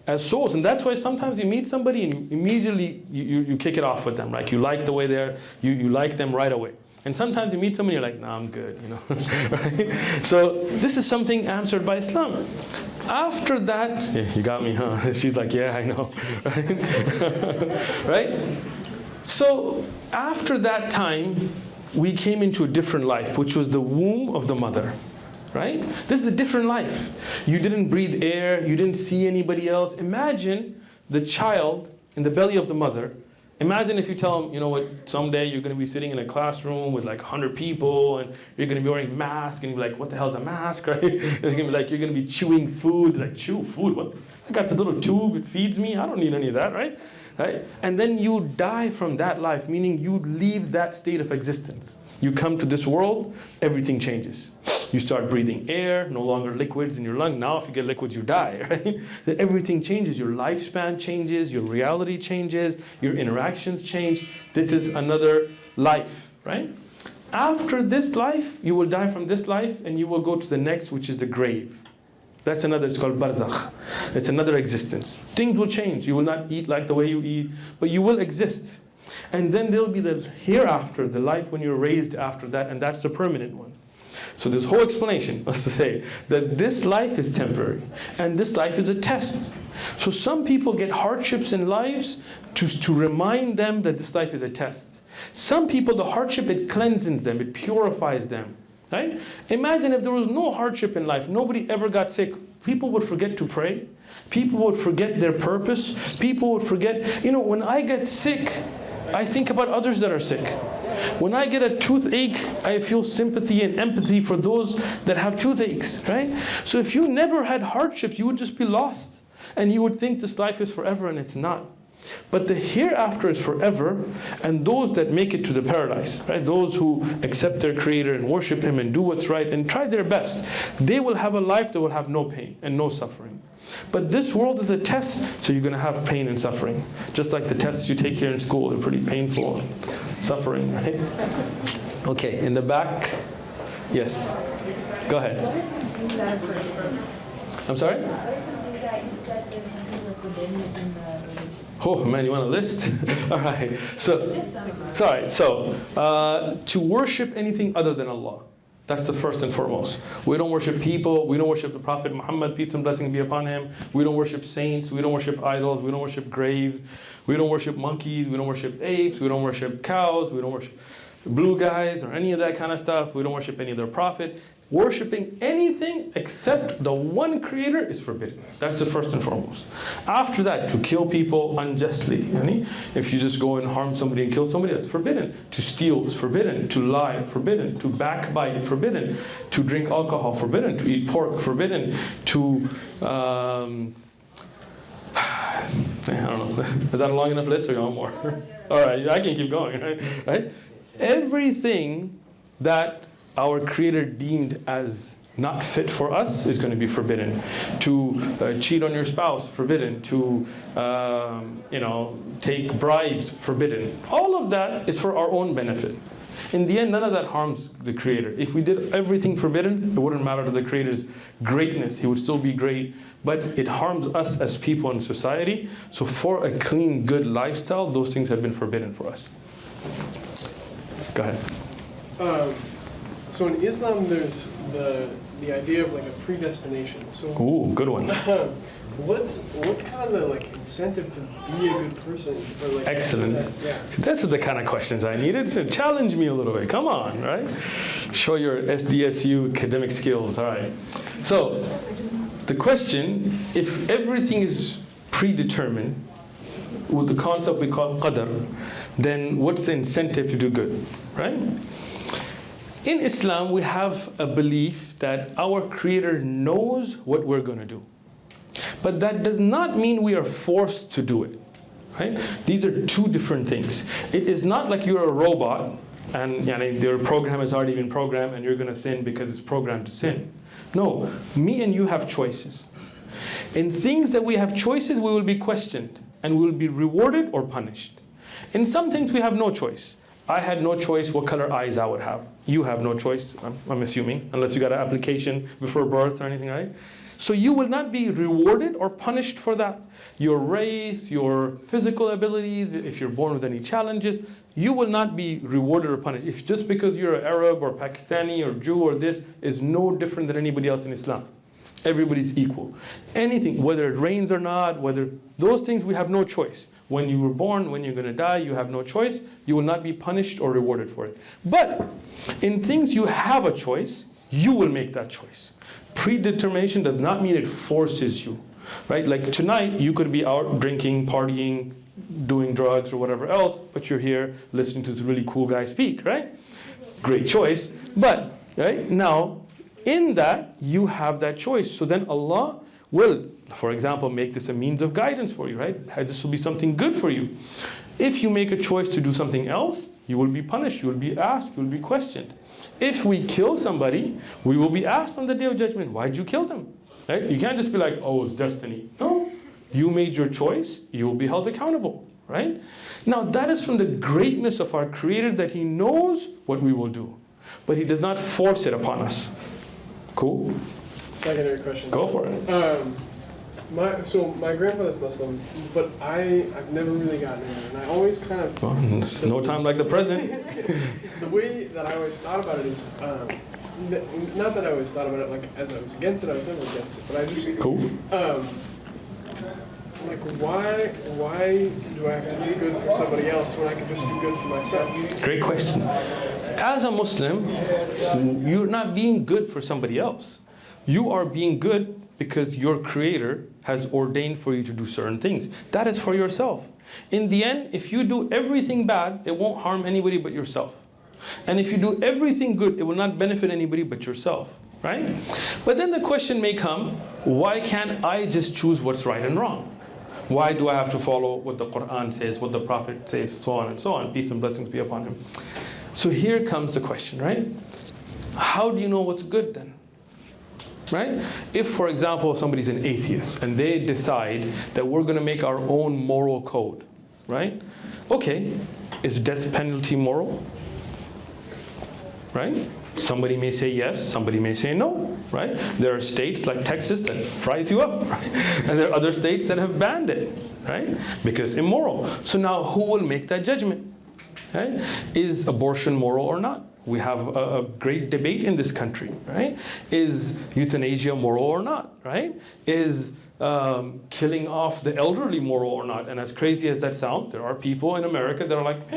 as souls. And that's why sometimes you meet somebody and immediately you kick it off with them, right? You like the way they're, you like them right away. And sometimes you meet someone, you're like, nah, I'm good, right? So this is something answered by Islam. After that, yeah, you got me, huh? She's like, yeah, I know, right? Right? So after that time, we came into a different life, which was the womb of the mother, right? This is a different life. You didn't breathe air, you didn't see anybody else. Imagine the child in the belly of the mother. Imagine if you tell them, you know what, someday you're going to be sitting in a classroom with like 100 people and you're going to be wearing masks and you're like, what the hell's a mask, right? It's going to be like, you're going to be chewing food. Like, chew food? What? I got this little tube, it feeds me. I don't need any of that, right? right? And then you die from that life, meaning you leave that state of existence. You come to this world, everything changes. You start breathing air, no longer liquids in your lung. Now if you get liquids, you die, right? Then everything changes. Your lifespan changes, your reality changes, your interactions change. This is another life, right? After this life, you will die from this life and you will go to the next, which is the grave. That's another, it's called barzakh. It's another existence. Things will change. You will not eat like the way you eat, but you will exist. And then there'll be the hereafter, the life when you're raised after that, and that's the permanent one. So this whole explanation was to say that this life is temporary, and this life is a test. So some people get hardships in lives to remind them that this life is a test. Some people, the hardship, it cleanses them, it purifies them. Right? Imagine if there was no hardship in life, nobody ever got sick, people would forget to pray, people would forget their purpose, people would forget, you know, when I get sick, I think about others that are sick. When I get a toothache, I feel sympathy and empathy for those that have toothaches, right? So if you never had hardships, you would just be lost. And you would think this life is forever, and it's not. But the hereafter is forever, and those that make it to the paradise, right? Those who accept their Creator and worship Him and do what's right and try their best, they will have a life that will have no pain and no suffering. But this world is a test, so you're going to have pain and suffering. Just like the tests you take here in school, they're pretty painful and suffering, right? Okay, in the back. Yes. Go ahead. I'm sorry? Oh man, you want a list? All right. So, to worship anything other than Allah. That's the first and foremost. We don't worship people. We don't worship the Prophet Muhammad, peace and blessing be upon him. We don't worship saints. We don't worship idols. We don't worship graves. We don't worship monkeys. We don't worship apes. We don't worship cows. We don't worship blue guys or any of that kind of stuff. We don't worship any other prophet. Worshipping anything except the one Creator is forbidden. That's the first and foremost. After that, to kill people unjustly. If you just go and harm somebody and kill somebody, that's forbidden. To steal is forbidden. To lie, forbidden. To backbite, forbidden. To drink alcohol, forbidden. To eat pork, forbidden. To, I don't know. Is that a long enough list or you want more? All right, I can keep going, right? Everything that our Creator deemed as not fit for us is going to be forbidden. To cheat on your spouse, forbidden. To take bribes, forbidden. All of that is for our own benefit. In the end, none of that harms the Creator. If we did everything forbidden, it wouldn't matter to the Creator's greatness. He would still be great. But it harms us as people in society. So for a clean, good lifestyle, those things have been forbidden for us. Go ahead. So in Islam, there's the idea of like a predestination. So ooh, good one. What's kind of the incentive to be a good person? Or excellent. Yeah. This is the kind of questions I needed to challenge me a little bit. Come on, right? Show your SDSU academic skills. All right. So the question: if everything is predetermined with the concept we call qadar, then what's the incentive to do good, right? In Islam, we have a belief that our Creator knows what we're going to do. But that does not mean we are forced to do it. Right? These are two different things. It is not like you're a robot and your program has already been programmed and you're going to sin because it's programmed to sin. No, me and you have choices. In things that we have choices, we will be questioned and we will be rewarded or punished. In some things, we have no choice. I had no choice what color eyes I would have. You have no choice, I'm assuming, unless you got an application before birth or anything, right? So you will not be rewarded or punished for that. Your race, your physical abilities, if you're born with any challenges, you will not be rewarded or punished. If just because you're an Arab or Pakistani or Jew or this is no different than anybody else in Islam. Everybody's equal. Anything, whether it rains or not, whether those things we have no choice. When you were born, when you're going to die, you have no choice. You will not be punished or rewarded for it. But in things you have a choice, you will make that choice. Predetermination does not mean it forces you, right? Like tonight, you could be out drinking, partying, doing drugs or whatever else, but you're here listening to this really cool guy speak, right? Great choice. But right now, in that, you have that choice. So then Allah will, for example, make this a means of guidance for you, right? This will be something good for you. If you make a choice to do something else, you will be punished, you will be asked, you will be questioned. If we kill somebody, we will be asked on the Day of Judgment, why'd you kill them? Right? You can't just be like, oh, it's destiny. No, you made your choice, you will be held accountable, right? Now that is from the greatness of our Creator, that He knows what we will do, but He does not force it upon us. Cool? Secondary question. Go for it. My grandfather's Muslim, but I've never really gotten into it, and I always kind of... Well, there's no time like the present. The way that I always thought about it is, not that I always thought about it like as I was against it, I was never against it, but I just... Cool. Like, why do I have to do good for somebody else when I can just do good for myself? Great question. As a Muslim, you're not being good for somebody else. You are being good because your Creator has ordained for you to do certain things. That is for yourself. In the end, if you do everything bad, it won't harm anybody but yourself. And if you do everything good, it will not benefit anybody but yourself, right? But then the question may come, why can't I just choose what's right and wrong? Why do I have to follow what the Quran says, what the Prophet says, so on and so on? Peace and blessings be upon him. So here comes the question, right? How do you know what's good then? Right? If, for example, somebody's an atheist and they decide that we're going to make our own moral code, right? Okay, is death penalty moral? Right? Somebody may say yes, somebody may say no, right? There are states like Texas that fries you up, right? And there are other states that have banned it, right? Because immoral. So now who will make that judgment? Right? Is abortion moral or not? We have a great debate in this country, right? Is euthanasia moral or not, right? Is killing off the elderly moral or not? And as crazy as that sounds, there are people in America that are like,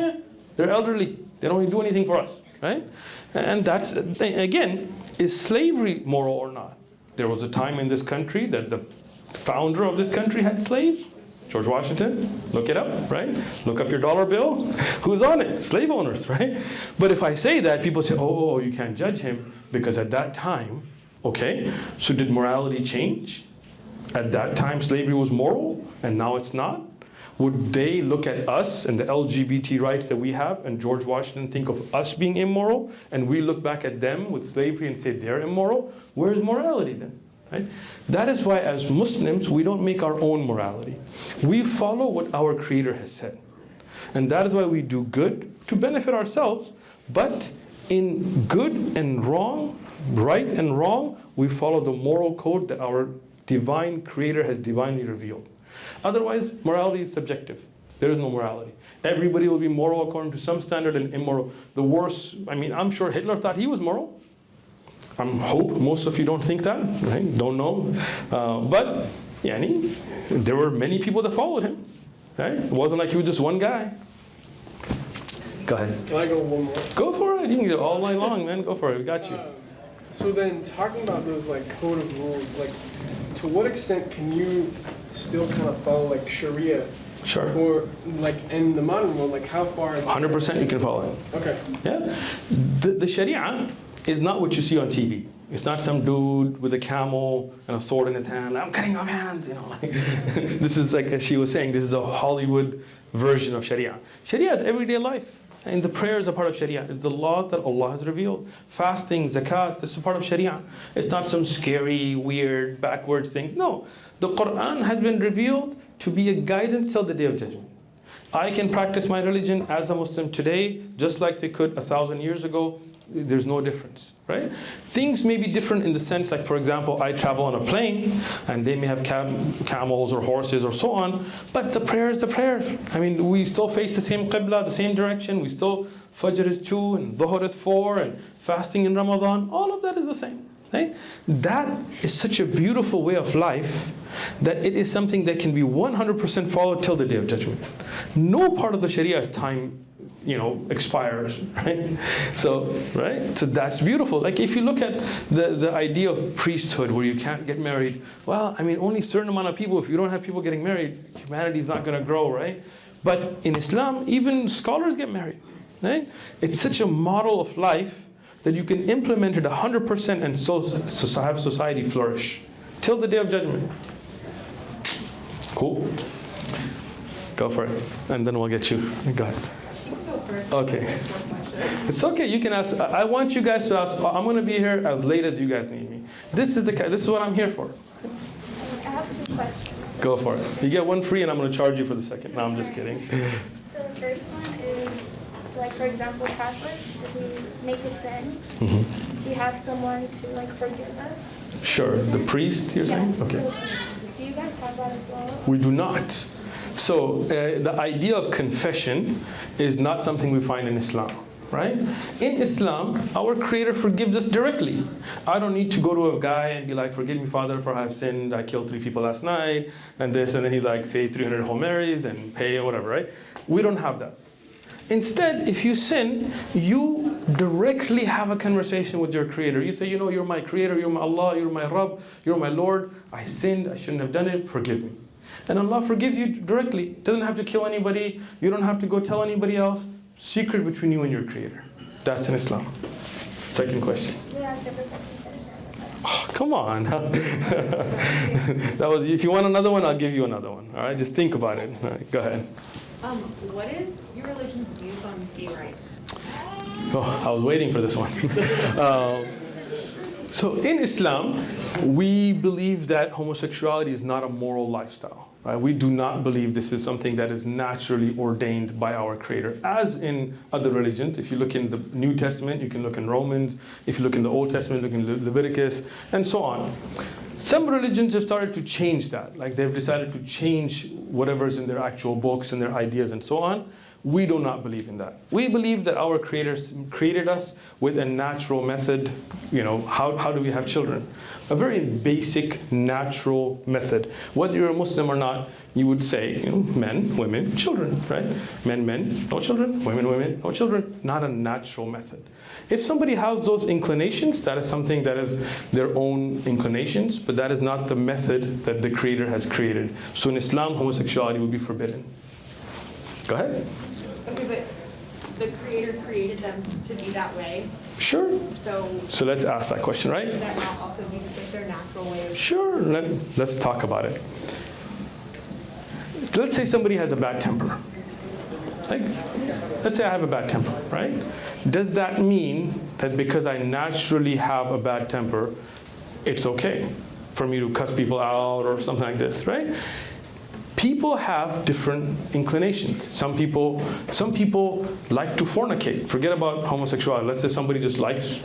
they're elderly. They don't do anything for us, right? And that's, again, is slavery moral or not? There was a time in this country that the founder of this country had slaves. George Washington, look it up, right? Look up your dollar bill. Who's on it? Slave owners, right? But if I say that, people say, oh, you can't judge him because at that time, okay, so did morality change? At that time, slavery was moral and now it's not? Would they look at us and the LGBT rights that we have and George Washington think of us being immoral and we look back at them with slavery and say they're immoral? Where's morality then? Right? That is why as Muslims, we don't make our own morality. We follow what our Creator has said. And that is why we do good to benefit ourselves, but in good and wrong, right and wrong, we follow the moral code that our divine Creator has divinely revealed. Otherwise, morality is subjective. There is no morality. Everybody will be moral according to some standard and immoral. The worst, I'm sure Hitler thought he was moral. I hope most of you don't think that, right? Don't know. But there were many people that followed him. Right? It wasn't like he was just one guy. Go ahead. Can I go one more? Go for it. You can get it all night long, man. Go for it. We got you. So then, talking about those code of rules, to what extent can you still kind of follow Sharia? Sure. Or in the modern world, how far? 100% you can follow it. Okay. Yeah. The Sharia is not what you see on TV. It's not some dude with a camel and a sword in his hand. I'm cutting off hands, This is as she was saying, this is a Hollywood version of Sharia. Sharia is everyday life. And the prayer is a part of Sharia. It's the law that Allah has revealed. Fasting, zakat, this is a part of Sharia. It's not some scary, weird, backwards thing. No. The Quran has been revealed to be a guidance till the Day of Judgment. I can practice my religion as a Muslim today, just like they could 1,000 years ago. There's no difference, right? Things may be different in the sense, for example, I travel on a plane and they may have camels or horses or so on, but the prayer is the prayer. We still face the same qibla, the same direction. We still, Fajr is 2 and Dhuhr is 4 and fasting in Ramadan. All of that is the same, right? That is such a beautiful way of life that it is something that can be 100% followed till the Day of Judgment. No part of the Sharia is time expires, right? So that's beautiful. If you look at the idea of priesthood where you can't get married, well, only a certain amount of people, if you don't have people getting married, humanity is not going to grow, right? But in Islam, even scholars get married, right? It's such a model of life that you can implement it 100% and so have society flourish. till the day of judgment. Cool. Go for it, and then we'll get you. Go ahead. Okay. It's okay. You can ask. I want you guys to ask. I'm going to be here as late as you guys need me. This is what I'm here for. I have 2 questions. Go for it. You get one free, and I'm going to charge you for the second. No, I'm just kidding. So the first one is, like, for example, Catholics, if we make a sin, we have someone to, like, forgive us. Sure. The priest, you're saying? Okay. So, do you guys have that as well? We do not. So the idea of confession is not something we find in Islam, right? In Islam, our Creator forgives us directly. I don't need to go to a guy and be like, forgive me, Father, for I have sinned. I killed 3 people last night, and this, and then he's like, say 300 Hail Marys and pay or whatever, right? We don't have that. Instead, if you sin, you directly have a conversation with your Creator. You say, you know, you're my Creator, you're my Allah, you're my Rabb, you're my Lord. I sinned, I shouldn't have done it, forgive me. And Allah forgives you directly. Doesn't have to kill anybody. You don't have to go tell anybody else. Secret between you and your Creator. That's in Islam. Second question. Yeah, it's the second question. Oh, come on. That was. If you want another one, I'll give you another one. All right, just think about it. All right, go ahead. What is your religion's views on gay rights? Oh, I was waiting for this one. So in Islam, we believe that homosexuality is not a moral lifestyle. Right? We do not believe this is something that is naturally ordained by our Creator. As in other religions, if you look in the New Testament, you can look in Romans. If you look in the Old Testament, look in Leviticus, and so on. Some religions have started to change that. Like they've decided to change whatever's in their actual books and their ideas and so on. We do not believe in that. We believe that our Creator created us with a natural method. You know, how do we have children? A very basic, natural method. Whether you're a Muslim or not, you would say, you know, men, women, children, right? Men, no children. Women, no children. Not a natural method. If somebody has those inclinations, that is something that is their own inclinations, but that is not the method that the Creator has created. So in Islam, homosexuality would be forbidden. Go ahead. Okay, but the Creator created them to be that way. Sure. So let's ask that question, right? Does that not also mean like their natural way of... Sure. Let's talk about it. So let's say somebody has a bad temper. Like, let's say I have a bad temper, right? Does that mean that because I naturally have a bad temper, it's okay for me to cuss people out or something like this, right? People have different inclinations. Some people like to fornicate. Forget about homosexuality. Let's say somebody just likes,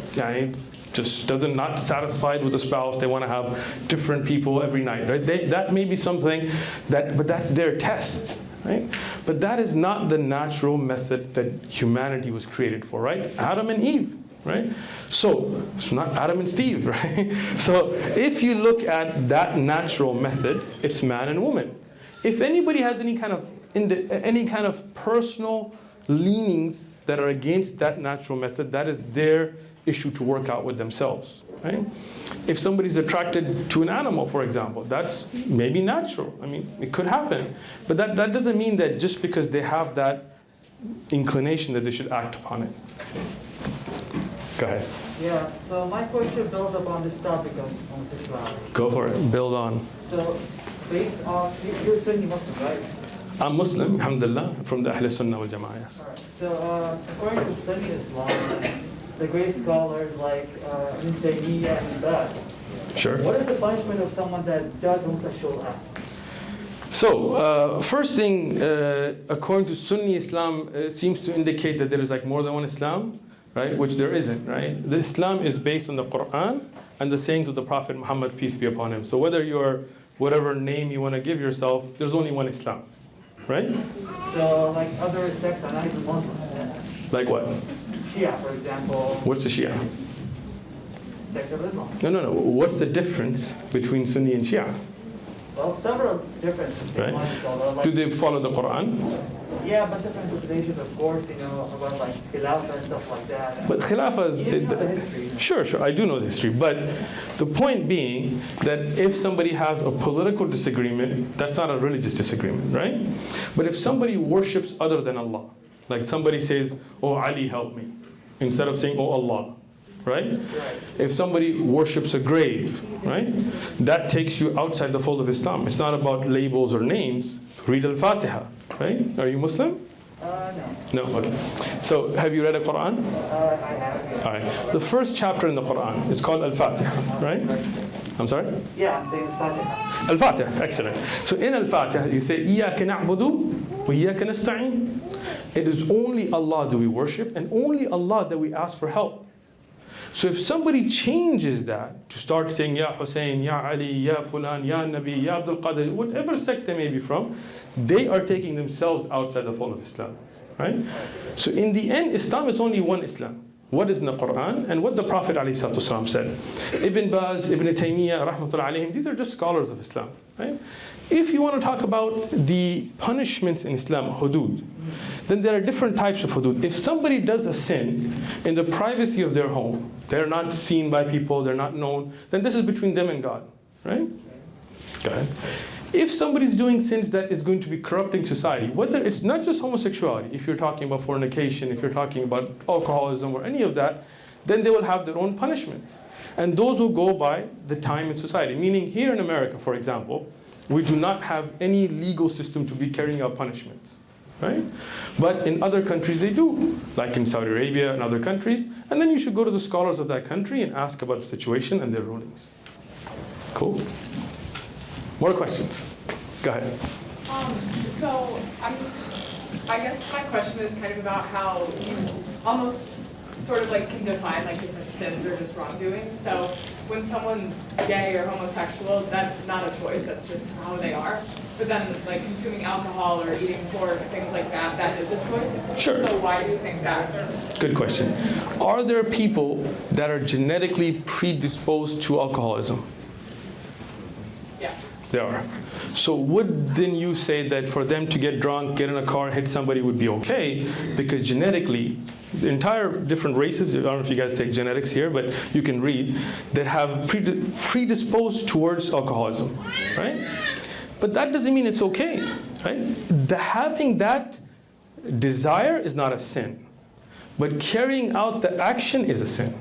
just doesn't not satisfied with the spouse. They want to have different people every night. Right? That may be something but that's their test. Right? But that is not the natural method that humanity was created for. Right? Adam and Eve. Right? So it's not Adam and Steve. Right? So if you look at that natural method, it's man and woman. If anybody has any kind of personal leanings that are against that natural method, that is their issue to work out with themselves, right? If somebody's attracted to an animal, for example, that's maybe natural. I mean, it could happen. But that doesn't mean that just because they have that inclination that they should act upon it. Go ahead. Yeah, so my question builds upon this topic of Islam. Go for it. Build on. So, based on, you're Sunni Muslim, right? I'm Muslim, alhamdulillah, from the Ahl Sunnah wal Jama'ah, yes. Right. So, according to Sunni Islam, the great scholars like Ibn Taymiyyah and Debat, sure. What is the punishment of someone that does homosexual act? So, first thing, according to Sunni Islam, seems to indicate that there is like more than one Islam, right? Which there isn't, right? The Islam is based on the Quran and the sayings of the Prophet Muhammad, peace be upon him. So whether you're whatever name you want to give yourself, there's only one Islam, right? So, like other sects are not even Muslims. Yeah? Like what? Shia, for example. What's the Shia? Sect of Islam. No. What's the difference between Sunni and Shia? Well, several differences. Right. Like, do they follow the Quran? Yeah, but different interpretations, of course, about like Khilafah and stuff like that. But Khilafah is... You know the history. Sure, I do know the history. But the point being that if somebody has a political disagreement, that's not a religious disagreement, right? But if somebody worships other than Allah, like somebody says, oh, Ali, help me, instead of saying, oh, Allah, right? If somebody worships a grave, right? That takes you outside the fold of Islam. It's not about labels or names. Read Al-Fatiha, right? Are you Muslim? No. No, okay. So have you read the Quran? I have. All right. The first chapter in the Quran is called Al-Fatiha, right? I'm sorry? Yeah, I'm saying Fatiha. Al-Fatiha, excellent. So in Al-Fatiha, you say, إِيَّاكَ نَعْبُدُ وَإِيَّاكَ نَسْتَعِينُ. It is only Allah do we worship, and only Allah that we ask for help. So if somebody changes that to start saying, Ya Hussein, Ya Ali, Ya Fulan, Ya Nabi, Ya Abdul Qadir, whatever sect they may be from, they are taking themselves outside the fold of Islam, right? So in the end, Islam is only one Islam. What is in the Quran and what the Prophet ﷺ said. Ibn Baz, Ibn Taymiyyah, rahmatullahi alayhim, these are just scholars of Islam, right? If you want to talk about the punishments in Islam, hudud, then there are different types of hudud. If somebody does a sin in the privacy of their home, they're not seen by people, they're not known, then this is between them and God, right? Go ahead. If somebody's doing sins that is going to be corrupting society, whether it's not just homosexuality, if you're talking about fornication, if you're talking about alcoholism or any of that, then they will have their own punishments. And those will go by the time in society. Meaning here in America, for example, we do not have any legal system to be carrying out punishments, right? But in other countries they do, like in Saudi Arabia and other countries. And then you should go to the scholars of that country and ask about the situation and their rulings. Cool. More questions? Go ahead. So I guess my question is kind of about how you almost sort of like can define like different sins or just wrongdoing. So when someone's gay or homosexual, that's not a choice, that's just how they are. But then like consuming alcohol or eating pork, things like that, that is a choice. Sure. So why do you think that? Good question. Are there people that are genetically predisposed to alcoholism? Yeah. There are. So wouldn't you say that for them to get drunk, get in a car, hit somebody would be okay? Because genetically, the entire different races, I don't know if you guys take genetics here, but you can read, that have predisposed towards alcoholism, right? But that doesn't mean it's okay, right? Having that desire is not a sin. But carrying out the action is a sin.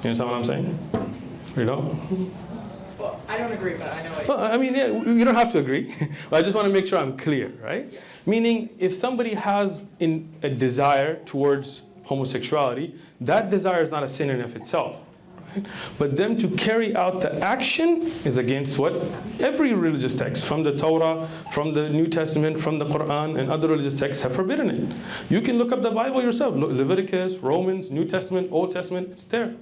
You understand what I'm saying? You know? Well, I don't agree, but I know it. Well, I mean, yeah, you don't have to agree. But I just want to make sure I'm clear, right? Yeah. Meaning, if somebody has a desire towards homosexuality, that desire is not a sin in and of itself. Right? But them to carry out the action is against what every religious text, from the Torah, from the New Testament, from the Quran, and other religious texts have forbidden it. You can look up the Bible yourself. Leviticus, Romans, New Testament, Old Testament, it's there.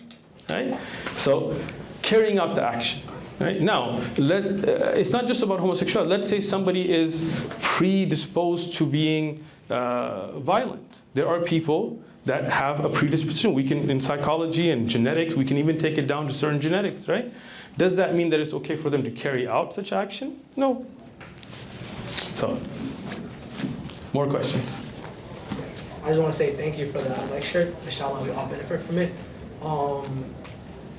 Right? So, carrying out the action. Right? Now, it's not just about homosexuality. Let's say somebody is predisposed to being violent. There are people that have a predisposition. We can, in psychology and genetics, we can even take it down to certain genetics, right? Does that mean that it's okay for them to carry out such action? No. So, more questions? I just want to say thank you for that lecture. Inshallah, we all benefit from it.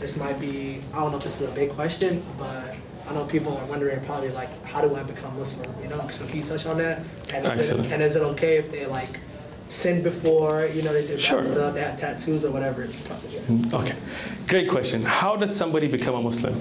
This might be, I don't know if this is a big question, but I know people are wondering probably like, how do I become Muslim? You know, so can you touch on that? And is it okay if they like sinned before, you know, they did bad stuff, they had tattoos or whatever? Okay, great question. How does somebody become a Muslim?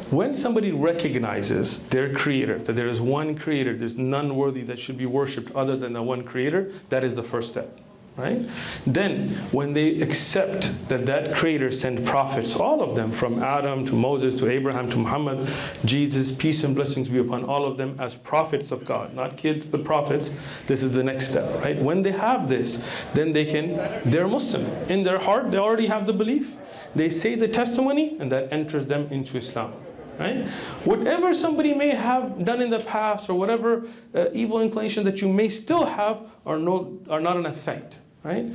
When somebody recognizes their creator, that there is one creator, there's none worthy that should be worshipped other than the one creator, that is the first step. Right? Then, when they accept that that creator sent prophets, all of them, from Adam to Moses to Abraham to Muhammad, Jesus, peace and blessings be upon all of them, as prophets of God, not kids but prophets, this is the next step, right? When they have this, then they're Muslim. In their heart, they already have the belief. They say the testimony, and that enters them into Islam. Right? Whatever somebody may have done in the past, or whatever evil inclination that you may still have, are not an effect. Right?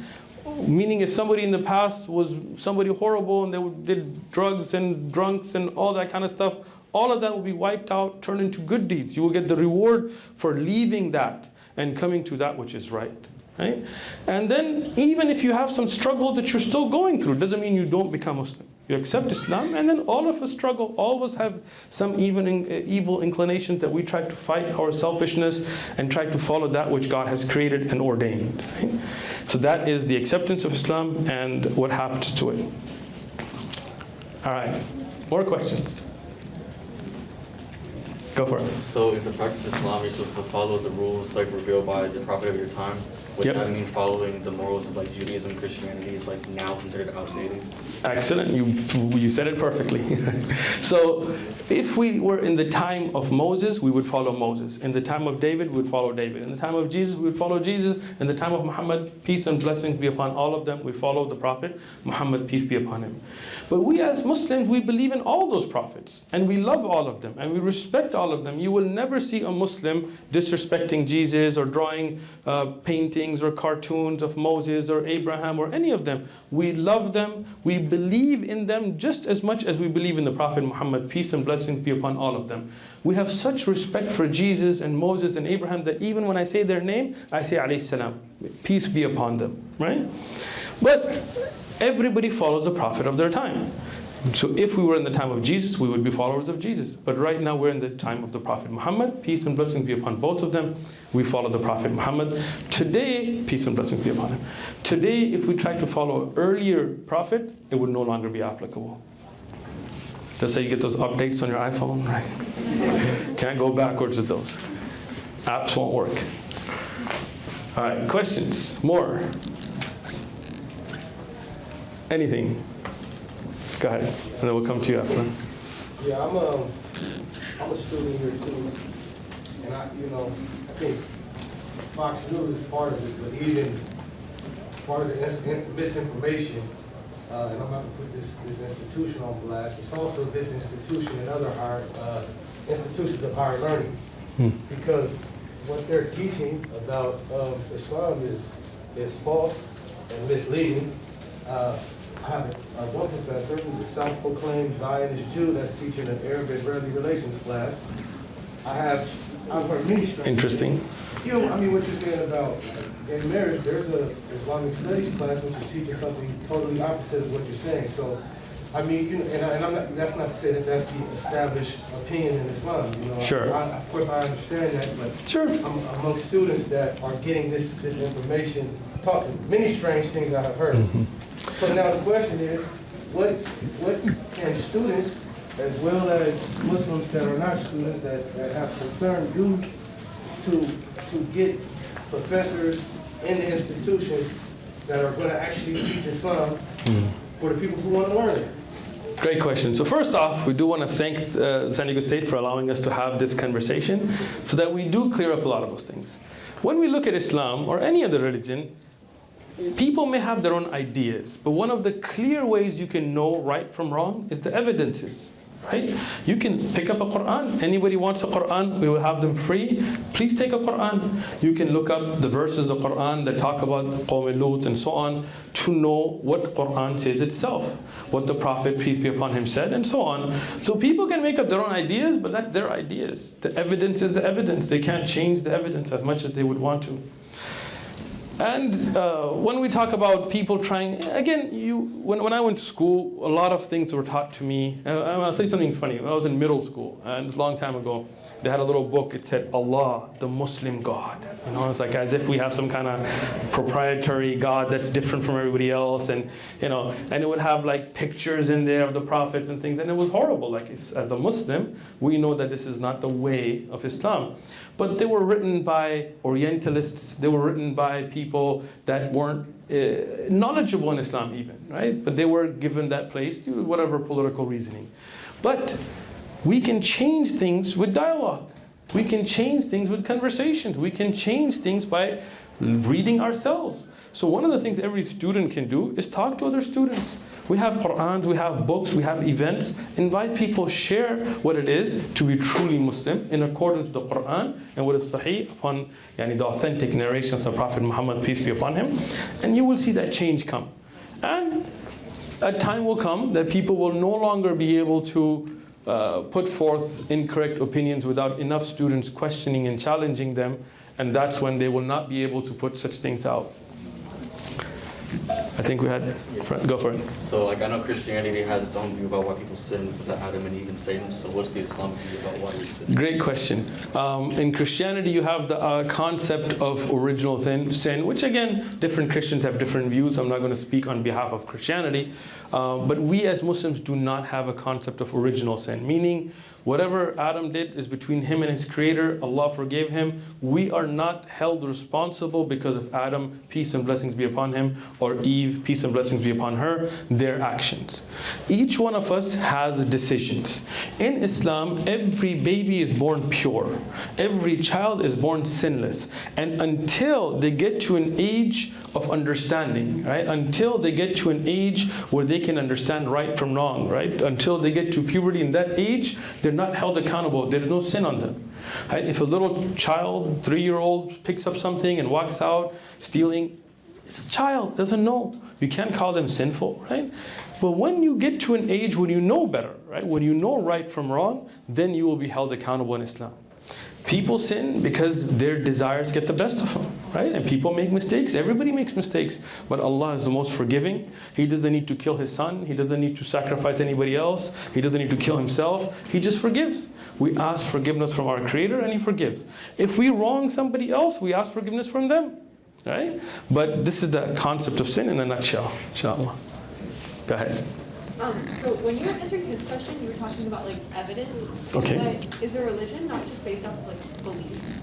Meaning, if somebody in the past was somebody horrible and they did drugs and drunks and all that kind of stuff, all of that will be wiped out, turned into good deeds. You will get the reward for leaving that and coming to that which is right. Right? And then, even if you have some struggles that you're still going through, doesn't mean you don't become Muslim. You accept Islam, and then all of us struggle, all of us have some evil inclinations that we try to fight our selfishness and try to follow that which God has created and ordained. Right? So that is the acceptance of Islam and what happens to it. All right, more questions? Go for it. So if the practice of Islam, you're supposed to follow the rules like revealed by the prophet of your time, would that mean following the morals of like Judaism, Christianity is like now considered outdated? Excellent, you said it perfectly. So if we were in the time of Moses, we would follow Moses. In the time of David, we would follow David. In the time of Jesus, we would follow Jesus. In the time of Muhammad, peace and blessings be upon all of them, we follow the Prophet Muhammad, peace be upon him. But we as Muslims, we believe in all those prophets, and we love all of them, and we respect all of them. You will never see a Muslim disrespecting Jesus or drawing paintings or cartoons of Moses or Abraham or any of them. We love them, we believe in them just as much as we believe in the Prophet Muhammad, peace and blessings be upon all of them. We have such respect for Jesus and Moses and Abraham that even when I say their name, I say alayhi salam, peace be upon them, right? But everybody follows the Prophet of their time. So if we were in the time of Jesus, we would be followers of Jesus. But right now we're in the time of the Prophet Muhammad, peace and blessings be upon both of them. We follow the Prophet Muhammad. Today, peace and blessings be upon him. Today, if we try to follow an earlier prophet, it would no longer be applicable. Just say you get those updates on your iPhone, right? Can't go backwards with those. Apps won't work. All right, questions? More? Anything? Go ahead, and then we'll come to you after. Yeah, I'm a student here too, and I think Fox News is part of it, but even part of the misinformation, and I'm about to put this institution on blast. It's also this institution and other institutions of higher learning, because what they're teaching about Islam is false and misleading. I have one professor who's a self-proclaimed Zionist Jew that's teaching an Arab-Israeli relations class. I've heard many strange. Interesting. What you're saying about in marriage, there's an Islamic studies class which is teaching something totally opposite of what you're saying. So, and I'm not. That's not to say that that's the established opinion in Islam. Sure. Of course, I understand that, but sure. I'm among students that are getting this information, talking many strange things I have heard. So now the question is, what can students, as well as Muslims that are not students that have concern, do to get professors in the institutions that are going to actually teach Islam for the people who want to learn it? Great question. So first off, we do want to thank San Diego State for allowing us to have this conversation so that we do clear up a lot of those things. When we look at Islam or any other religion, people may have their own ideas, but one of the clear ways you can know right from wrong is the evidences, right? You can pick up a Quran. Anybody wants a Quran, we will have them free. Please take a Quran. You can look up the verses of the Quran that talk about Qawm Lut and so on to know what Quran says itself, what the Prophet, peace be upon him, said, and so on. So people can make up their own ideas, but that's their ideas. The evidence is the evidence. They can't change the evidence as much as they would want to. And when we talk about people trying, again, when I went to school, a lot of things were taught to me. I'll tell you something funny. When I was in middle school, and a long time ago, they had a little book. It said, Allah, the Muslim God. It's like as if we have some kind of proprietary God that's different from everybody else. And, and it would have like pictures in there of the prophets and things. And it was horrible. Like as a Muslim, we know that this is not the way of Islam. But they were written by Orientalists. They were written by people that weren't knowledgeable in Islam even, right? But they were given that place due to whatever political reasoning. But we can change things with dialogue. We can change things with conversations. We can change things by reading ourselves. So one of the things every student can do is talk to other students. We have Qur'ans, we have books, we have events. Invite people, share what it is to be truly Muslim in accordance with the Qur'an and what is Sahih upon the authentic narrations of the Prophet Muhammad, peace be upon him. And you will see that change come. And a time will come that people will no longer be able to put forth incorrect opinions without enough students questioning and challenging them. And that's when they will not be able to put such things out. I think we had, go for it. So like I know Christianity has its own view about why people sin because of Adam and Eve and Satan. So what's the Islamic view about why we sin? Great question. In Christianity, you have the concept of original sin, which again, different Christians have different views. I'm not going to speak on behalf of Christianity. But we as Muslims do not have a concept of original sin, meaning whatever Adam did is between him and his creator. Allah forgave him. We are not held responsible because of Adam, peace and blessings be upon him, or Eve, peace and blessings be upon her, their actions. Each one of us has decisions. In Islam, every baby is born pure. Every child is born sinless. And until they get to an age of understanding, right? Until they get to an age where they can understand right from wrong, right? Until they get to puberty in that age, they're not held accountable. There is no sin on them. Right? If a little child, 3-year-old, picks up something and walks out stealing, it's a child, doesn't know. You can't call them sinful, right? But when you get to an age when you know better, right? When you know right from wrong, then you will be held accountable in Islam. People sin because their desires get the best of them, right? And people make mistakes. Everybody makes mistakes. But Allah is the most forgiving. He doesn't need to kill His son. He doesn't need to sacrifice anybody else. He doesn't need to kill Himself. He just forgives. We ask forgiveness from our Creator and He forgives. If we wrong somebody else, we ask forgiveness from them, right? But this is the concept of sin in a nutshell, inshallah. Go ahead. So when you were answering his question, you were talking about like evidence. Okay. But is a religion not just based off of like belief?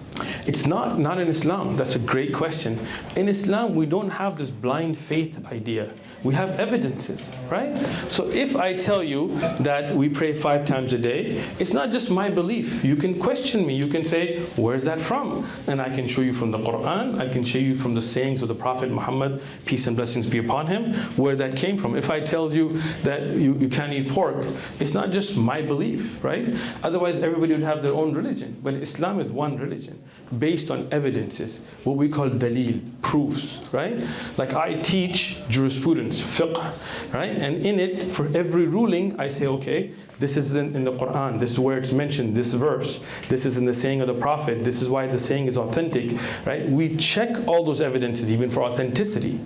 It's not in Islam. That's a great question. In Islam, we don't have this blind faith idea. We have evidences, right? So if I tell you that we pray 5 times a day, it's not just my belief. You can question me. You can say, where's that from? And I can show you from the Quran. I can show you from the sayings of the Prophet Muhammad, peace and blessings be upon him, where that came from. If I tell you that you can't eat pork, it's not just my belief, right? Otherwise, everybody would have their own religion. But Islam is one religion based on evidences, what we call dalil, proofs, right? Like I teach jurisprudence, fiqh, right? And in it, for every ruling, I say, okay, this is in the Quran, this is where it's mentioned, this verse, this is in the saying of the Prophet, this is why the saying is authentic, right? We check all those evidences, even for authenticity.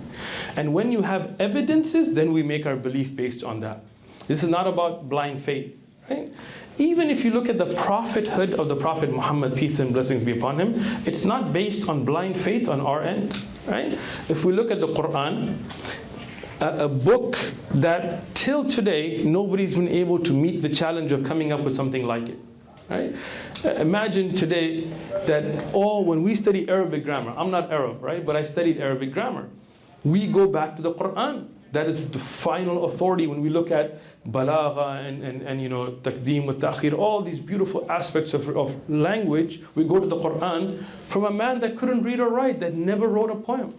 And when you have evidences, then we make our belief based on that. This is not about blind faith, right? Even if you look at the prophethood of the Prophet Muhammad, peace and blessings be upon him, it's not based on blind faith on our end, right? If we look at the Quran, a book that till today nobody's been able to meet the challenge of coming up with something like it, right? Imagine today that when we study Arabic grammar, I'm not Arab, right? But I studied Arabic grammar. We go back to the Quran. That is the final authority when we look at balagha and you know, taqdeem wa ta'khir, all these beautiful aspects of language. We go to the Quran from a man that couldn't read or write, that never wrote a poem.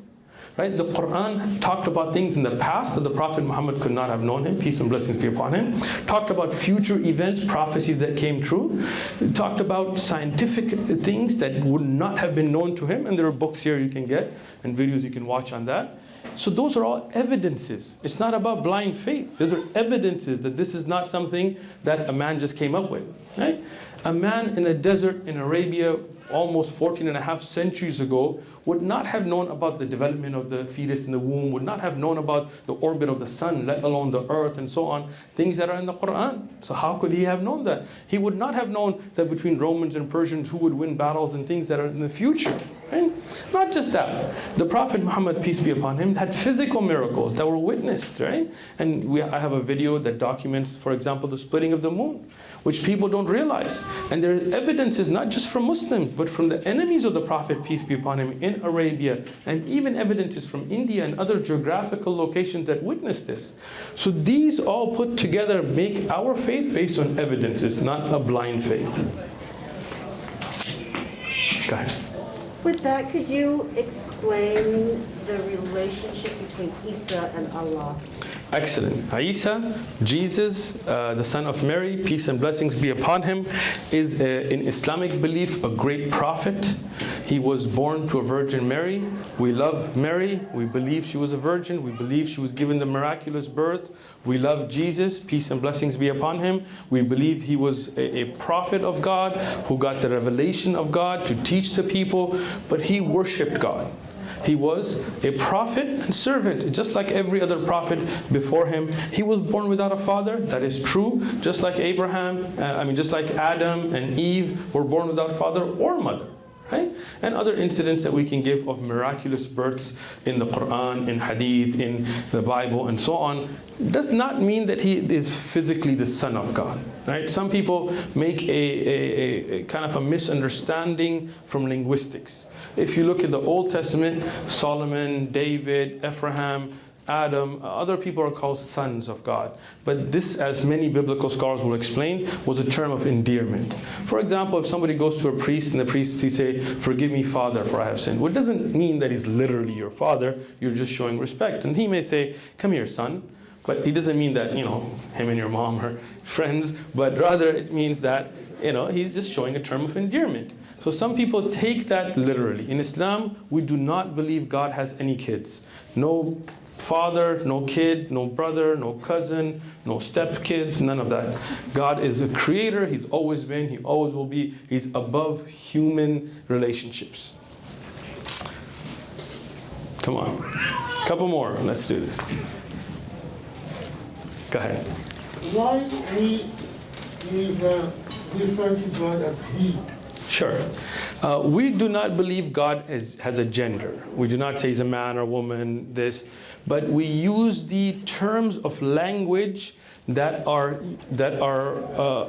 Right? The Quran talked about things in the past that the Prophet Muhammad could not have known him, peace and blessings be upon him. Talked about future events, prophecies that came true. It talked about scientific things that would not have been known to him. And there are books here you can get and videos you can watch on that. So those are all evidences. It's not about blind faith. Those are evidences that this is not something that a man just came up with. Right? A man in a desert in Arabia almost 14.5 centuries ago would not have known about the development of the fetus in the womb, would not have known about the orbit of the sun, let alone the earth and so on, things that are in the Quran. So how could he have known that? He would not have known that between Romans and Persians who would win battles and things that are in the future. Right? Not just that. The Prophet Muhammad, peace be upon him, had physical miracles that were witnessed, right? And I have a video that documents, for example, the splitting of the moon, which people don't realize. And there are evidences not just from Muslims, but from the enemies of the Prophet, peace be upon him, in Arabia, and even evidences from India and other geographical locations that witness this. So these all put together make our faith based on evidences, not a blind faith. Go ahead. With that, could you explain the relationship between Isa and Allah? Excellent. Isa, Jesus, the son of Mary, peace and blessings be upon him, is in Islamic belief a great prophet. He was born to a Virgin Mary. We love Mary. We believe she was a virgin. We believe she was given the miraculous birth. We love Jesus, peace and blessings be upon him. We believe he was a prophet of God who got the revelation of God to teach the people, but he worshipped God. He was a prophet and servant, just like every other prophet before him. He was born without a father, that is true, just like just like Adam and Eve were born without father or mother. Right? And other incidents that we can give of miraculous births in the Quran, in Hadith, in the Bible, and so on, does not mean that he is physically the son of God. Right? Some people make a kind of a misunderstanding from linguistics. If you look at the Old Testament, Solomon, David, Ephraim, Adam, other people are called sons of God. But this, as many biblical scholars will explain, was a term of endearment. For example, if somebody goes to a priest and the priest, he say, "Forgive me, Father, for I have sinned." Well, it doesn't mean that he's literally your father. You're just showing respect. And he may say, "Come here, son." But it doesn't mean that, him and your mom are friends. But rather, it means that, he's just showing a term of endearment. So some people take that literally. In Islam, we do not believe God has any kids. No father, no kid, no brother, no cousin, no stepkids, none of that. God is a creator. He's always been, he always will be. He's above human relationships. Come on. A couple more. Let's do this. Go ahead. Why we in Islam refer to God as He? Sure. We do not believe God has a gender. We do not say he's a man or woman, this. But we use the terms of language that are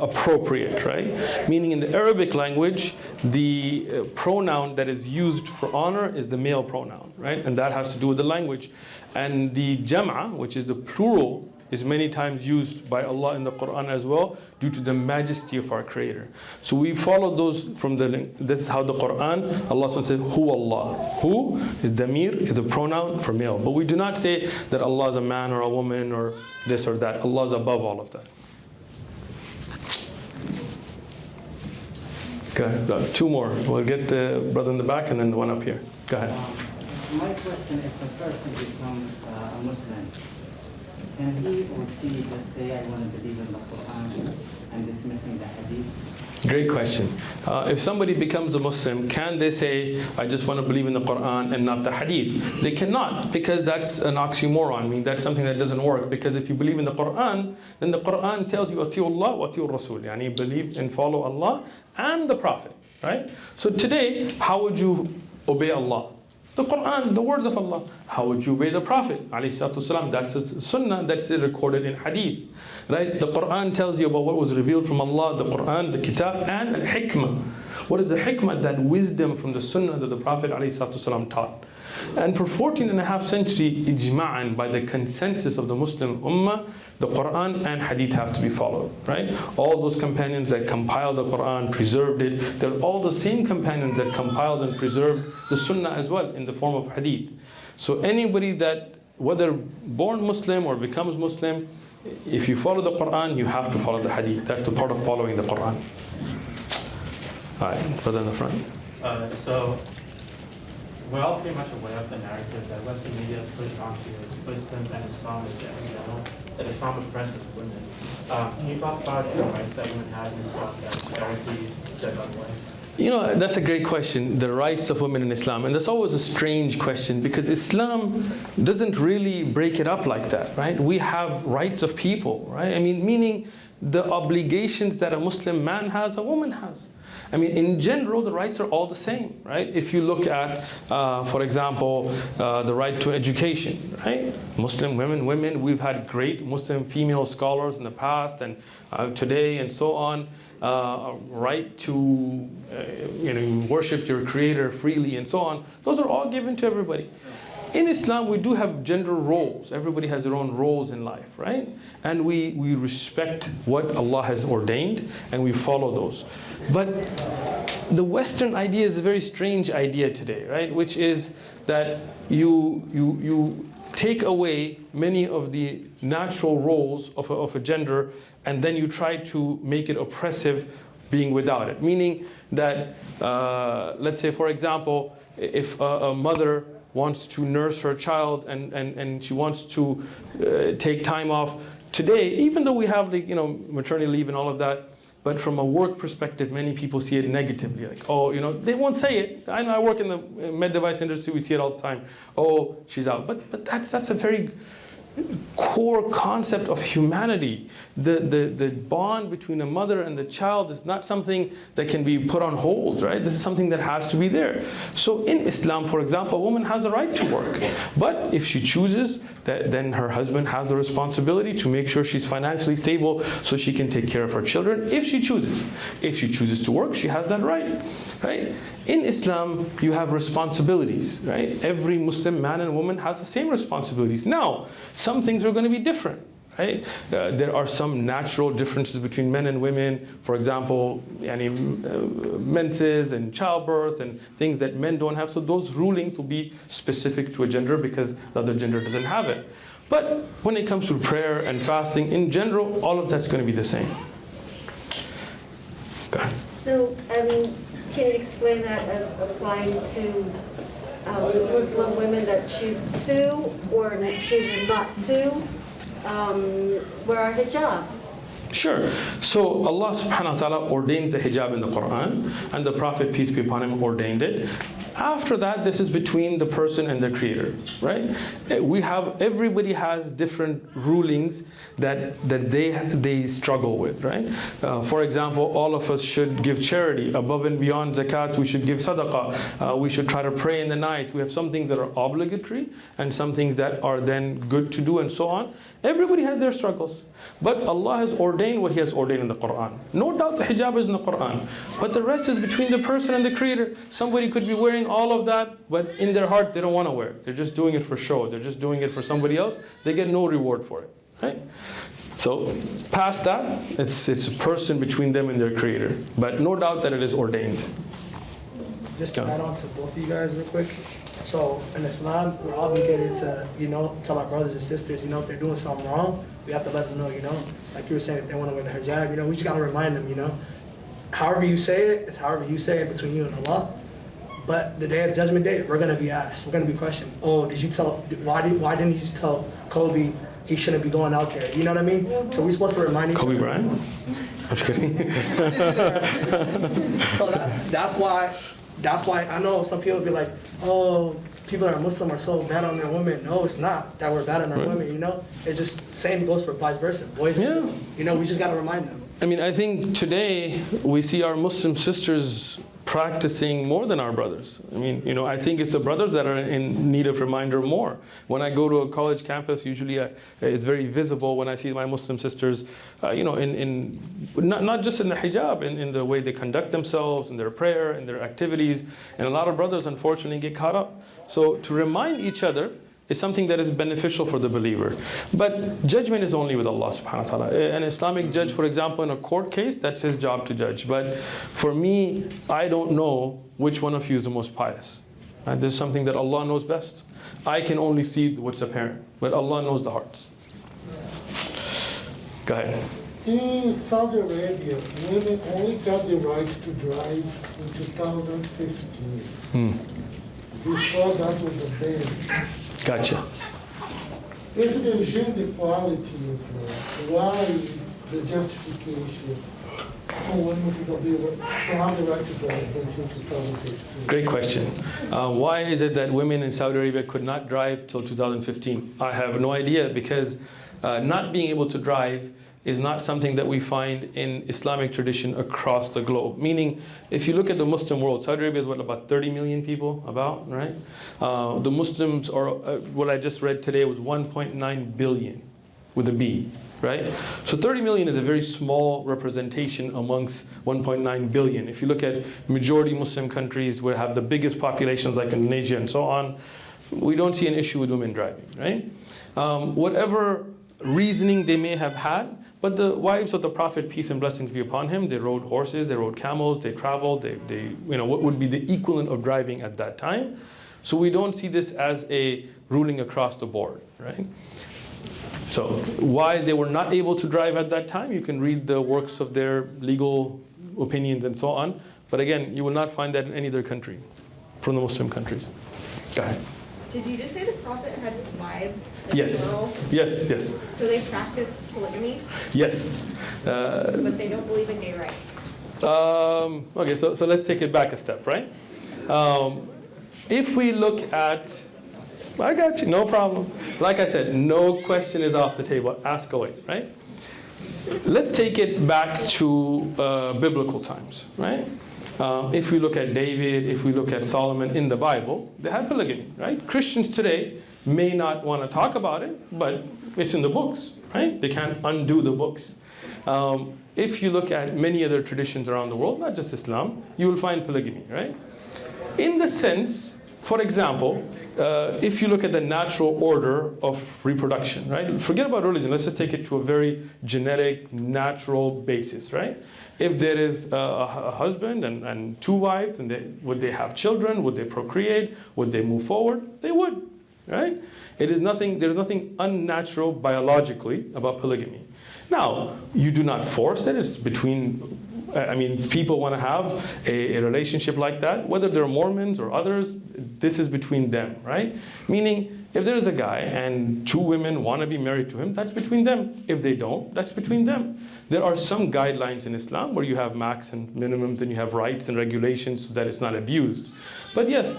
appropriate, right? Meaning in the Arabic language, the pronoun that is used for honor is the male pronoun, right? And that has to do with the language. And the jam'a, which is the plural, is many times used by Allah in the Quran as well, due to the majesty of our Creator. So we follow those from this is how the Quran, Allah says, Hu Allah. Hu is damir, is a pronoun for male. But we do not say that Allah is a man or a woman or this or that. Allah is above all of that. Go ahead. Two more. We'll get the brother in the back and then the one up here. Go ahead. My question is, the person becomes a Muslim. Can he or she just say, I want to believe in the Quran and dismissing the Hadith? Great question. If somebody becomes a Muslim, can they say, I just want to believe in the Quran and not the Hadith? They cannot, because that's an oxymoron. I mean, that's something that doesn't work. Because if you believe in the Quran, then the Quran tells you, Ati'u Allah wa Ati'u Rasul. Yani believe and follow Allah and the Prophet. Right? So today, how would you obey Allah? The Quran, the words of Allah. How would you obey the Prophet? That's a sunnah, that's recorded in hadith. Right? The Quran tells you about what was revealed from Allah, the Quran, the kitab, and al-hikmah. What is the hikmah? That wisdom from the sunnah that the Prophet ﷺ taught. And for 14.5 centuries, ijma'an, by the consensus of the Muslim ummah, the Quran and Hadith has to be followed, right? All those companions that compiled the Quran, preserved it, they're all the same companions that compiled and preserved the Sunnah as well in the form of Hadith. So anybody that, whether born Muslim or becomes Muslim, if you follow the Quran, you have to follow the Hadith. That's the part of following the Quran. All right, brother in the front. So we're all pretty much aware of the narrative that Western media pushed onto Muslims and Islam in general, that Islam oppresses women. Can you talk about the rights that women have in Islam that's directly said otherwise? That's a great question, the rights of women in Islam. And that's always a strange question because Islam doesn't really break it up like that, right? We have rights of people, right? I mean, meaning the obligations that a Muslim man has, a woman has. I mean, in general, the rights are all the same, right? If you look at, for example, the right to education, right? Muslim women, we've had great Muslim female scholars in the past and today and so on. Right to worship your Creator freely and so on. Those are all given to everybody. In Islam, we do have gender roles. Everybody has their own roles in life, right? And we respect what Allah has ordained and we follow those. But the Western idea is a very strange idea today, right? Which is that you take away many of the natural roles of a gender and then you try to make it oppressive being without it. Meaning that, let's say, for example, if a mother wants to nurse her child and she wants to take time off. Today, even though we have maternity leave and all of that, but from a work perspective, many people see it negatively. Like, oh, they won't say it. I know I work in the med device industry, we see it all the time. Oh, she's out. But that's a very core concept of humanity. The bond between a mother and the child is not something that can be put on hold, right? This is something that has to be there. So in Islam, for example, a woman has a right to work. But if she chooses, then her husband has the responsibility to make sure she's financially stable so she can take care of her children if she chooses. If she chooses to work, she has that right, right? In Islam, you have responsibilities, right? Every Muslim man and woman has the same responsibilities. Now, some things are going to be different, right? There are some natural differences between men and women. For example, menses and childbirth and things that men don't have. So those rulings will be specific to a gender because the other gender doesn't have it. But when it comes to prayer and fasting, in general, all of that's going to be the same. Okay. So, can you explain that as applying to Muslim women that choose to or chooses not to wear a hijab? Sure. So Allah subhanahu wa ta'ala ordains the hijab in the Quran, and the Prophet, peace be upon him, ordained it. After that, this is between the person and the Creator, right? Everybody has different rulings that they struggle with, right? For example, all of us should give charity. Above and beyond zakat, we should give sadaqah. We should try to pray in the night. We have some things that are obligatory and some things that are then good to do and so on. Everybody has their struggles. But Allah has ordained what He has ordained in the Quran. No doubt the hijab is in the Quran. But the rest is between the person and the Creator. Somebody could be wearing all of that, but in their heart they don't want to wear it. They're just doing it for show. They're just doing it for somebody else. They get no reward for it. Right? So past that, it's a person between them and their Creator. But no doubt that it is ordained. Just to add on to both of you guys real quick. So in Islam, we're obligated to, tell our brothers and sisters, if they're doing something wrong, we have to let them know, like you were saying, if they want to wear the hijab, we just got to remind them, however you say it, it's however you say it between you and Allah. But the day of Judgment Day, we're going to be asked, we're going to be questioned, why didn't you tell Kobe he shouldn't be going out there? You know what I mean? So we're supposed to remind each other. Kobe Bryant? I'm just kidding. So that's why I know some people be like, oh, people that are Muslim are so bad on their women. No, it's not that we're bad on our women, It's just same goes for vice versa. Boys, we just got to remind them. I think today we see our Muslim sisters practicing more than our brothers. I think it's the brothers that are in need of reminder more. When I go to a college campus, usually it's very visible when I see my Muslim sisters, in not just in the hijab, in the way they conduct themselves, in their prayer, in their activities. And a lot of brothers, unfortunately, get caught up. So to remind each other is something that is beneficial for the believer. But judgment is only with Allah subhanahu wa ta'ala. An Islamic judge, for example, in a court case, that's his job to judge. But for me, I don't know which one of you is the most pious. This is something that Allah knows best. I can only see what's apparent, but Allah knows the hearts. Go ahead. In Saudi Arabia, women only got the right to drive in 2015. Before that was a ban. Gotcha. If the gender equality is there, why the justification for women to have the right to drive until 2015? Great question. Why is it that women in Saudi Arabia could not drive till 2015? I have no idea, because not being able to drive is not something that we find in Islamic tradition across the globe. Meaning, if you look at the Muslim world, Saudi Arabia is about 30 million people, right? The Muslims are, what I just read today was 1.9 billion, with a B, right? So 30 million is a very small representation amongst 1.9 billion. If you look at majority Muslim countries where have the biggest populations like Indonesia and so on, we don't see an issue with women driving, right? Whatever reasoning they may have had, but the wives of the Prophet, peace and blessings be upon him, they rode horses, they rode camels, they traveled, they what would be the equivalent of driving at that time. So we don't see this as a ruling across the board, right? So why they were not able to drive at that time, you can read the works of their legal opinions and so on. But again, you will not find that in any other country from the Muslim countries. Go ahead. Did you just say the Prophet had wives? Like Yes. plural? Yes, yes. So they practice polygamy, Yes. but they don't believe in gay rights. Okay, so let's take it back a step, right? If we look at, I got you, no problem. Like I said, no question is off the table. Ask away, right? Let's take it back to biblical times, right? If we look at David, if we look at Solomon in the Bible, they had polygamy, right? Christians today may not want to talk about it, but it's in the books, right? They can't undo the books. If you look at many other traditions around the world, not just Islam, you will find polygamy, right? In the sense, for example, if you look at the natural order of reproduction, right? Forget about religion, let's just take it to a very genetic, natural basis, right? If there is a husband and two wives, and would they have children? Would they procreate? Would they move forward? They would, right? There's nothing unnatural biologically about polygamy. Now, you do not force it. It's between, if people want to have a relationship like that, whether they're Mormons or others, this is between them, right? Meaning, if there's a guy and two women want to be married to him, that's between them. If they don't, that's between them. There are some guidelines in Islam where you have max and minimums and you have rights and regulations so that it's not abused. But yes,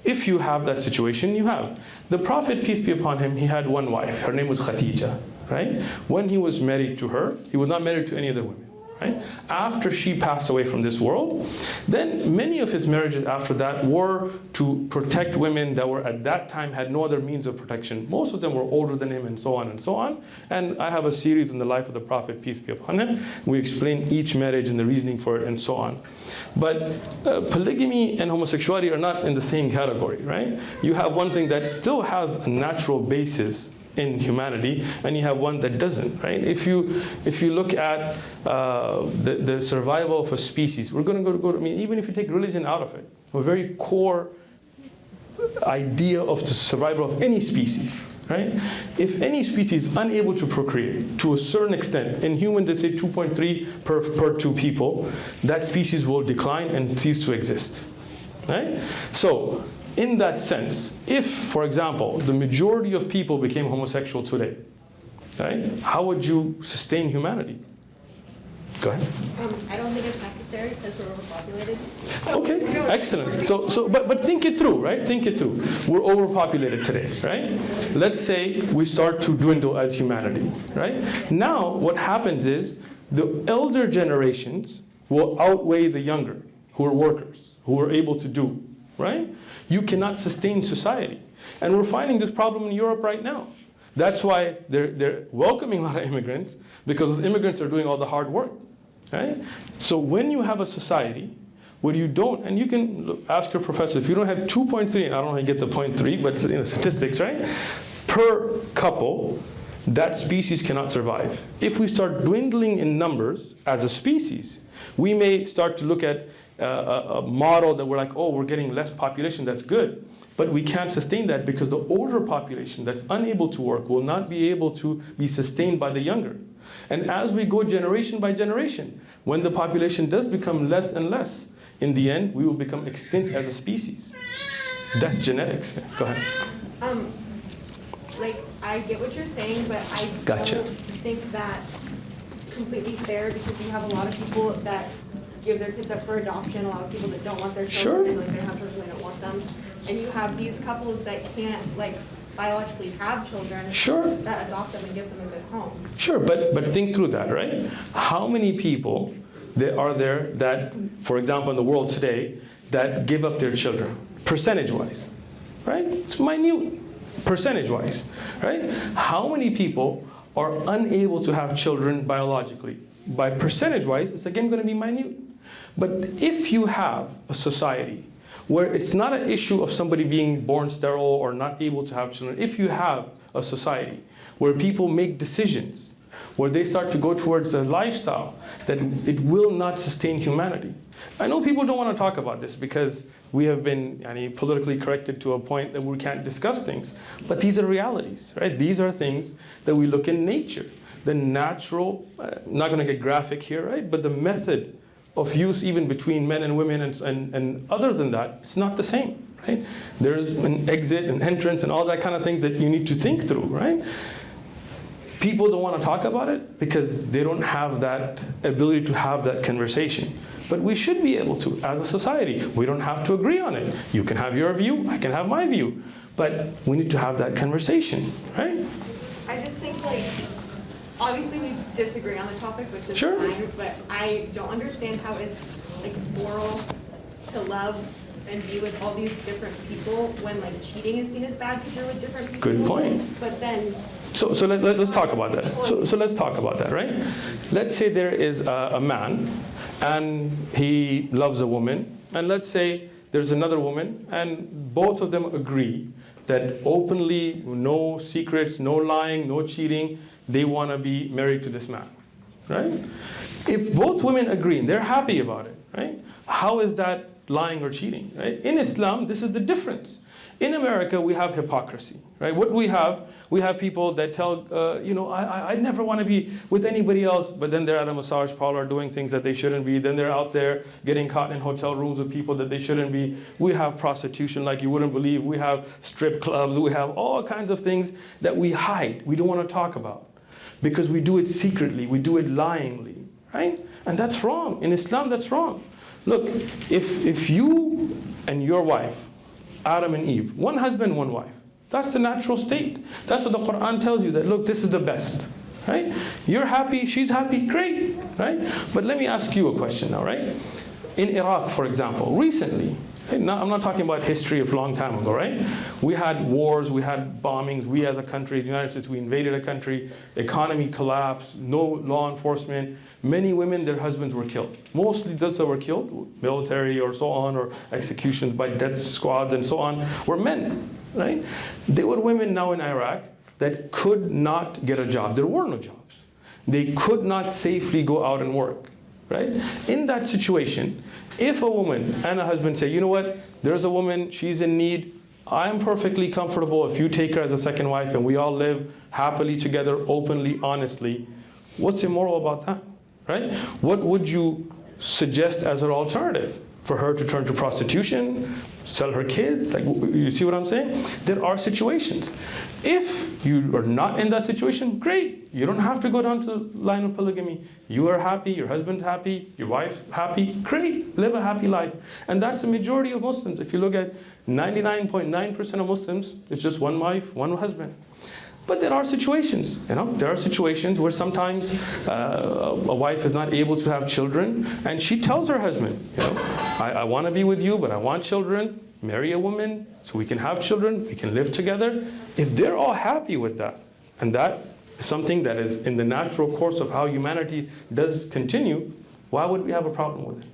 if you have that situation, you have. The Prophet, peace be upon him, he had one wife. Her name was Khadija, right? When he was married to her, he was not married to any other women. Right? After she passed away from this world, then many of his marriages after that were to protect women that were at that time had no other means of protection. Most of them were older than him and so on and so on. And I have a series on the life of the Prophet, peace be upon him. We explain each marriage and the reasoning for it and so on. But polygamy and homosexuality are not in the same category, right? You have one thing that still has a natural basis in humanity, and you have one that doesn't, right? If you look at the survival of a species, we're going to go to, even if you take religion out of it, a very core idea of the survival of any species, right? If any species is unable to procreate to a certain extent, in humans they say 2.3 per two people, that species will decline and cease to exist, right? So, in that sense, if, for example, the majority of people became homosexual today, right, how would you sustain humanity? Go ahead. I don't think it's necessary because we're overpopulated. Okay, excellent. But think it through, right? Think it through. We're overpopulated today, right? Let's say we start to dwindle as humanity, right? Now, what happens is the elder generations will outweigh the younger, who are workers, who are able to do, right? You cannot sustain society. And we're finding this problem in Europe right now. That's why they're welcoming a lot of immigrants, because immigrants are doing all the hard work, right? So when you have a society where you don't, and you can ask your professor, if you don't have 2.3, I don't know how you get the 0.3, but statistics, right? Per couple, that species cannot survive. If we start dwindling in numbers as a species, we may start to look at a model that we're like, oh, we're getting less population, that's good. But we can't sustain that because the older population that's unable to work will not be able to be sustained by the younger. And as we go generation by generation, when the population does become less and less, in the end, we will become extinct as a species. That's genetics. Go ahead. I get what you're saying, but I don't think that's completely fair because you have a lot of people that give their kids up for adoption, a lot of people that don't want their children, and they have children, they don't want them. And you have these couples that can't biologically have children that adopt them and give them a good home. Sure, but think through that, right? How many people are there that, for example, in the world today, that give up their children, percentage-wise, right? It's minute, percentage-wise, right? How many people are unable to have children biologically? By percentage-wise, it's again going to be minute. But if you have a society where it's not an issue of somebody being born sterile or not able to have children, if you have a society where people make decisions, where they start to go towards a lifestyle that it will not sustain humanity. I know people don't want to talk about this because we have been politically corrected to a point that we can't discuss things. But these are realities, right? These are things that we look in nature. The natural, not going to get graphic here, right? But the method of use even between men and women, and other than that, it's not the same, right? There's an exit and entrance and all that kind of thing that you need to think through, right? People don't want to talk about it because they don't have that ability to have that conversation. But we should be able to, as a society. We don't have to agree on it. You can have your view, I can have my view. But we need to have that conversation, right? I just think, like, obviously we disagree on the topic, which is Sure. fine, but I don't understand how it's, like, moral to love and be with all these different people when, like, cheating is seen as bad because you're with different people. Good point. But then... So let's talk about that. So let's talk about that, right? Let's say there is a man, and he loves a woman, and let's say there's another woman, and both of them agree that openly, no secrets, no lying, no cheating, they want to be married to this man, right? If both women agree and they're happy about it, right? How is that lying or cheating, right? In Islam, this is the difference. In America, we have hypocrisy, right? What we have people that tell, I never want to be with anybody else, but then they're at a massage parlor doing things that they shouldn't be. Then they're out there getting caught in hotel rooms with people that they shouldn't be. We have prostitution like you wouldn't believe. We have strip clubs. We have all kinds of things that we hide. We don't want to talk about because we do it secretly. We do it lyingly, right? And that's wrong. In Islam, that's wrong. Look, if you and your wife, Adam and Eve, one husband, one wife. That's the natural state. That's what the Quran tells you, that look, this is the best, right? You're happy, she's happy, great, right? But let me ask you a question now, right? In Iraq, for example, recently, right? Now, I'm not talking about history of a long time ago, right? We had wars, we had bombings, we as a country, the United States, we invaded a country, economy collapsed, no law enforcement. Many women, their husbands were killed. Mostly those that were killed, military or so on, or executions by death squads and so on, were men, right? There were women now in Iraq that could not get a job. There were no jobs. They could not safely go out and work, right? In that situation, if a woman and a husband say, you know what, there's a woman, she's in need, I'm perfectly comfortable if you take her as a second wife and we all live happily together, openly, honestly, what's immoral about that, right? What would you suggest as an alternative? For her to turn to prostitution, sell her kids? Like, you see what I'm saying? There are situations. If you are not in that situation, great. You don't have to go down to the line of polygamy. You are happy, your husband's happy, your wife's happy, great. Live a happy life. And that's the majority of Muslims. If you look at 99.9% of Muslims, it's just one wife, one husband. But there are situations, there are situations where sometimes a wife is not able to have children, and she tells her husband, I want to be with you, but I want children. Marry a woman so we can have children, we can live together. If they're all happy with that, and that is something that is in the natural course of how humanity does continue, why would we have a problem with it?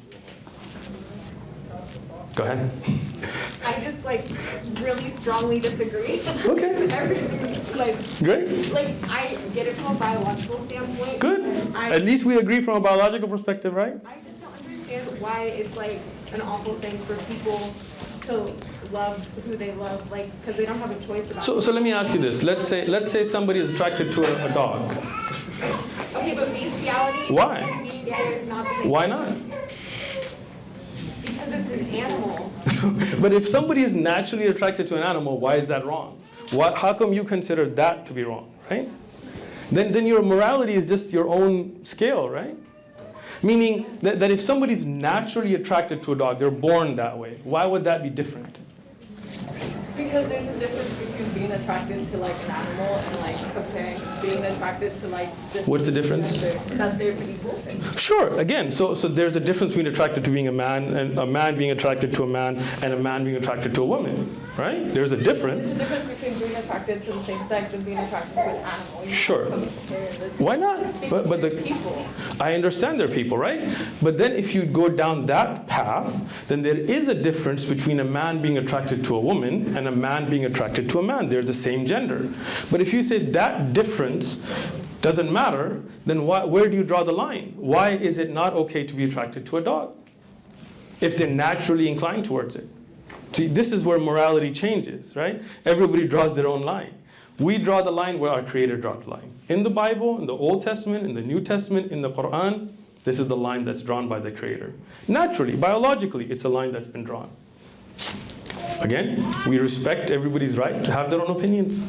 Go ahead. I just really strongly disagree. Okay. Great. I get it from a biological standpoint. Good. At least we agree from a biological perspective, right? I just don't understand why it's an awful thing for people to love who they love, because they don't have a choice about it. So let me ask you this. Let's say somebody is attracted to a dog. Okay, but bestiality. Why? Is not the same. Why not? Because it's an animal. But if somebody is naturally attracted to an animal, why is that wrong? How come you consider that to be wrong, right? Then your morality is just your own scale, right? Meaning that if somebody's naturally attracted to a dog, they're born that way, why would that be different? Because there's a difference between being attracted to an animal and comparing being attracted to this. What's the difference? That they're people. Sure. Again, so there's a difference between attracted to being a man and a man being attracted to a man and a man being attracted to a woman, right? There's a difference. There's a difference between being attracted to the same sex and being attracted to an animal. Sure. Why not? But the people. I understand they're people, right? But then if you go down that path, then there is a difference between a man being attracted to a woman and a man being attracted to a man. They're the same gender. But if you say that difference doesn't matter, then where do you draw the line? Why is it not okay to be attracted to a dog if they're naturally inclined towards it? See, this is where morality changes, right? Everybody draws their own line. We draw the line where our Creator draws the line. In the Bible, in the Old Testament, in the New Testament, in the Quran, This is the line that's drawn by the Creator. Naturally, biologically, it's a line that's been drawn. Again, we respect everybody's right to have their own opinions.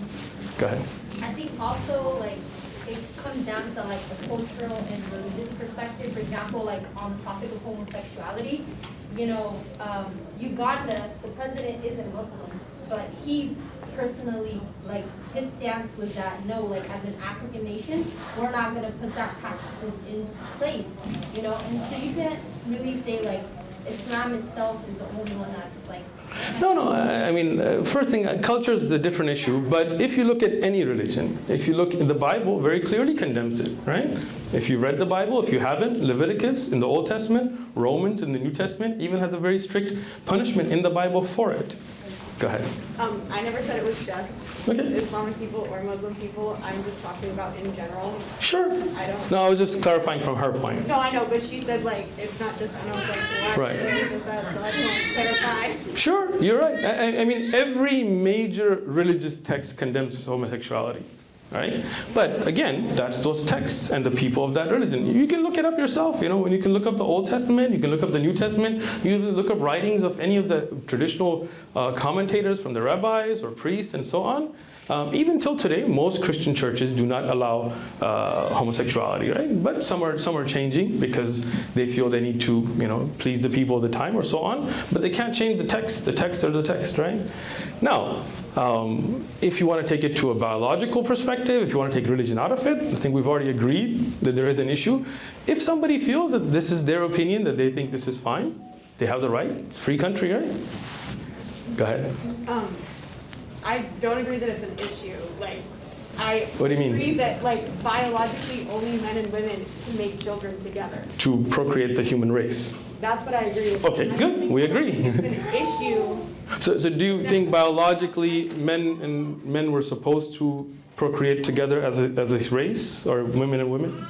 Go ahead. I think also like it comes down to like the cultural and religious perspective. For example, like on the topic of homosexuality, you know, Uganda, the president isn't Muslim, but he personally, like his stance was that no, like as an African nation, we're not going to put that practices in place, you know, and so you can't really say like Islam itself is the only one that's like. No, I mean, first thing, culture is a different issue, but if you look at any religion, if you look in the Bible, very clearly condemns it, right? If you read the Bible, if you haven't, Leviticus in the Old Testament, Romans in the New Testament, even has a very strict punishment in the Bible for it. Go ahead. I never said it was just Islamic people or Muslim people. I'm just talking about in general. Sure. I don't. No, I was just clarifying from her point. No, I know, but she said like it's not just. And I was like, why? Right. Just that, so I just want to clarify. Sure, you're right. I mean, every major religious text condemns homosexuality, right? But again, that's those texts and the people of that religion. You can look it up yourself, you know, when you can look up the Old Testament, you can look up the New Testament, you can look up writings of any of the traditional commentators from the rabbis or priests and so on. Even till today, most Christian churches do not allow homosexuality, right? But some are changing because they feel they need to, you know, please the people of the time or so on. But they can't change the text. The texts are the text, right? Now, if you want to take it to a biological perspective, if you want to take religion out of it, I think we've already agreed that there is an issue. If somebody feels that this is their opinion, that they think this is fine, they have the right. It's a free country, right? Go ahead. I don't agree that it's an issue. Like, What do you mean? agree that like biologically only men and women can make children together. To procreate the human race. That's what I agree with. Okay, good. We agree. It's an issue. So do you think biologically men were supposed to procreate together as a race, or women and women?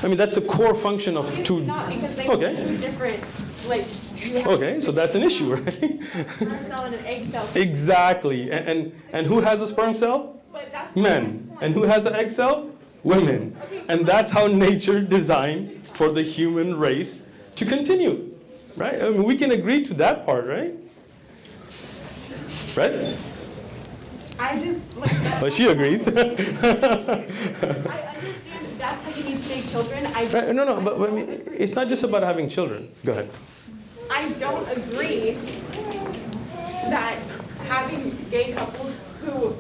I mean, that's the core function of two. Not because they have two different, like. Okay, so that's an issue, right? Sperm cell and an egg cell. Exactly. And who has a sperm cell? Men. And who has an egg cell? Women. And that's how nature designed for the human race to continue, right? I mean, we can agree to that part, right? Right? I just like that. Well, she agrees. I understand that's how you need to make children. Right, no, but I mean, it's not just about having children. Go ahead. I don't agree that having gay couples who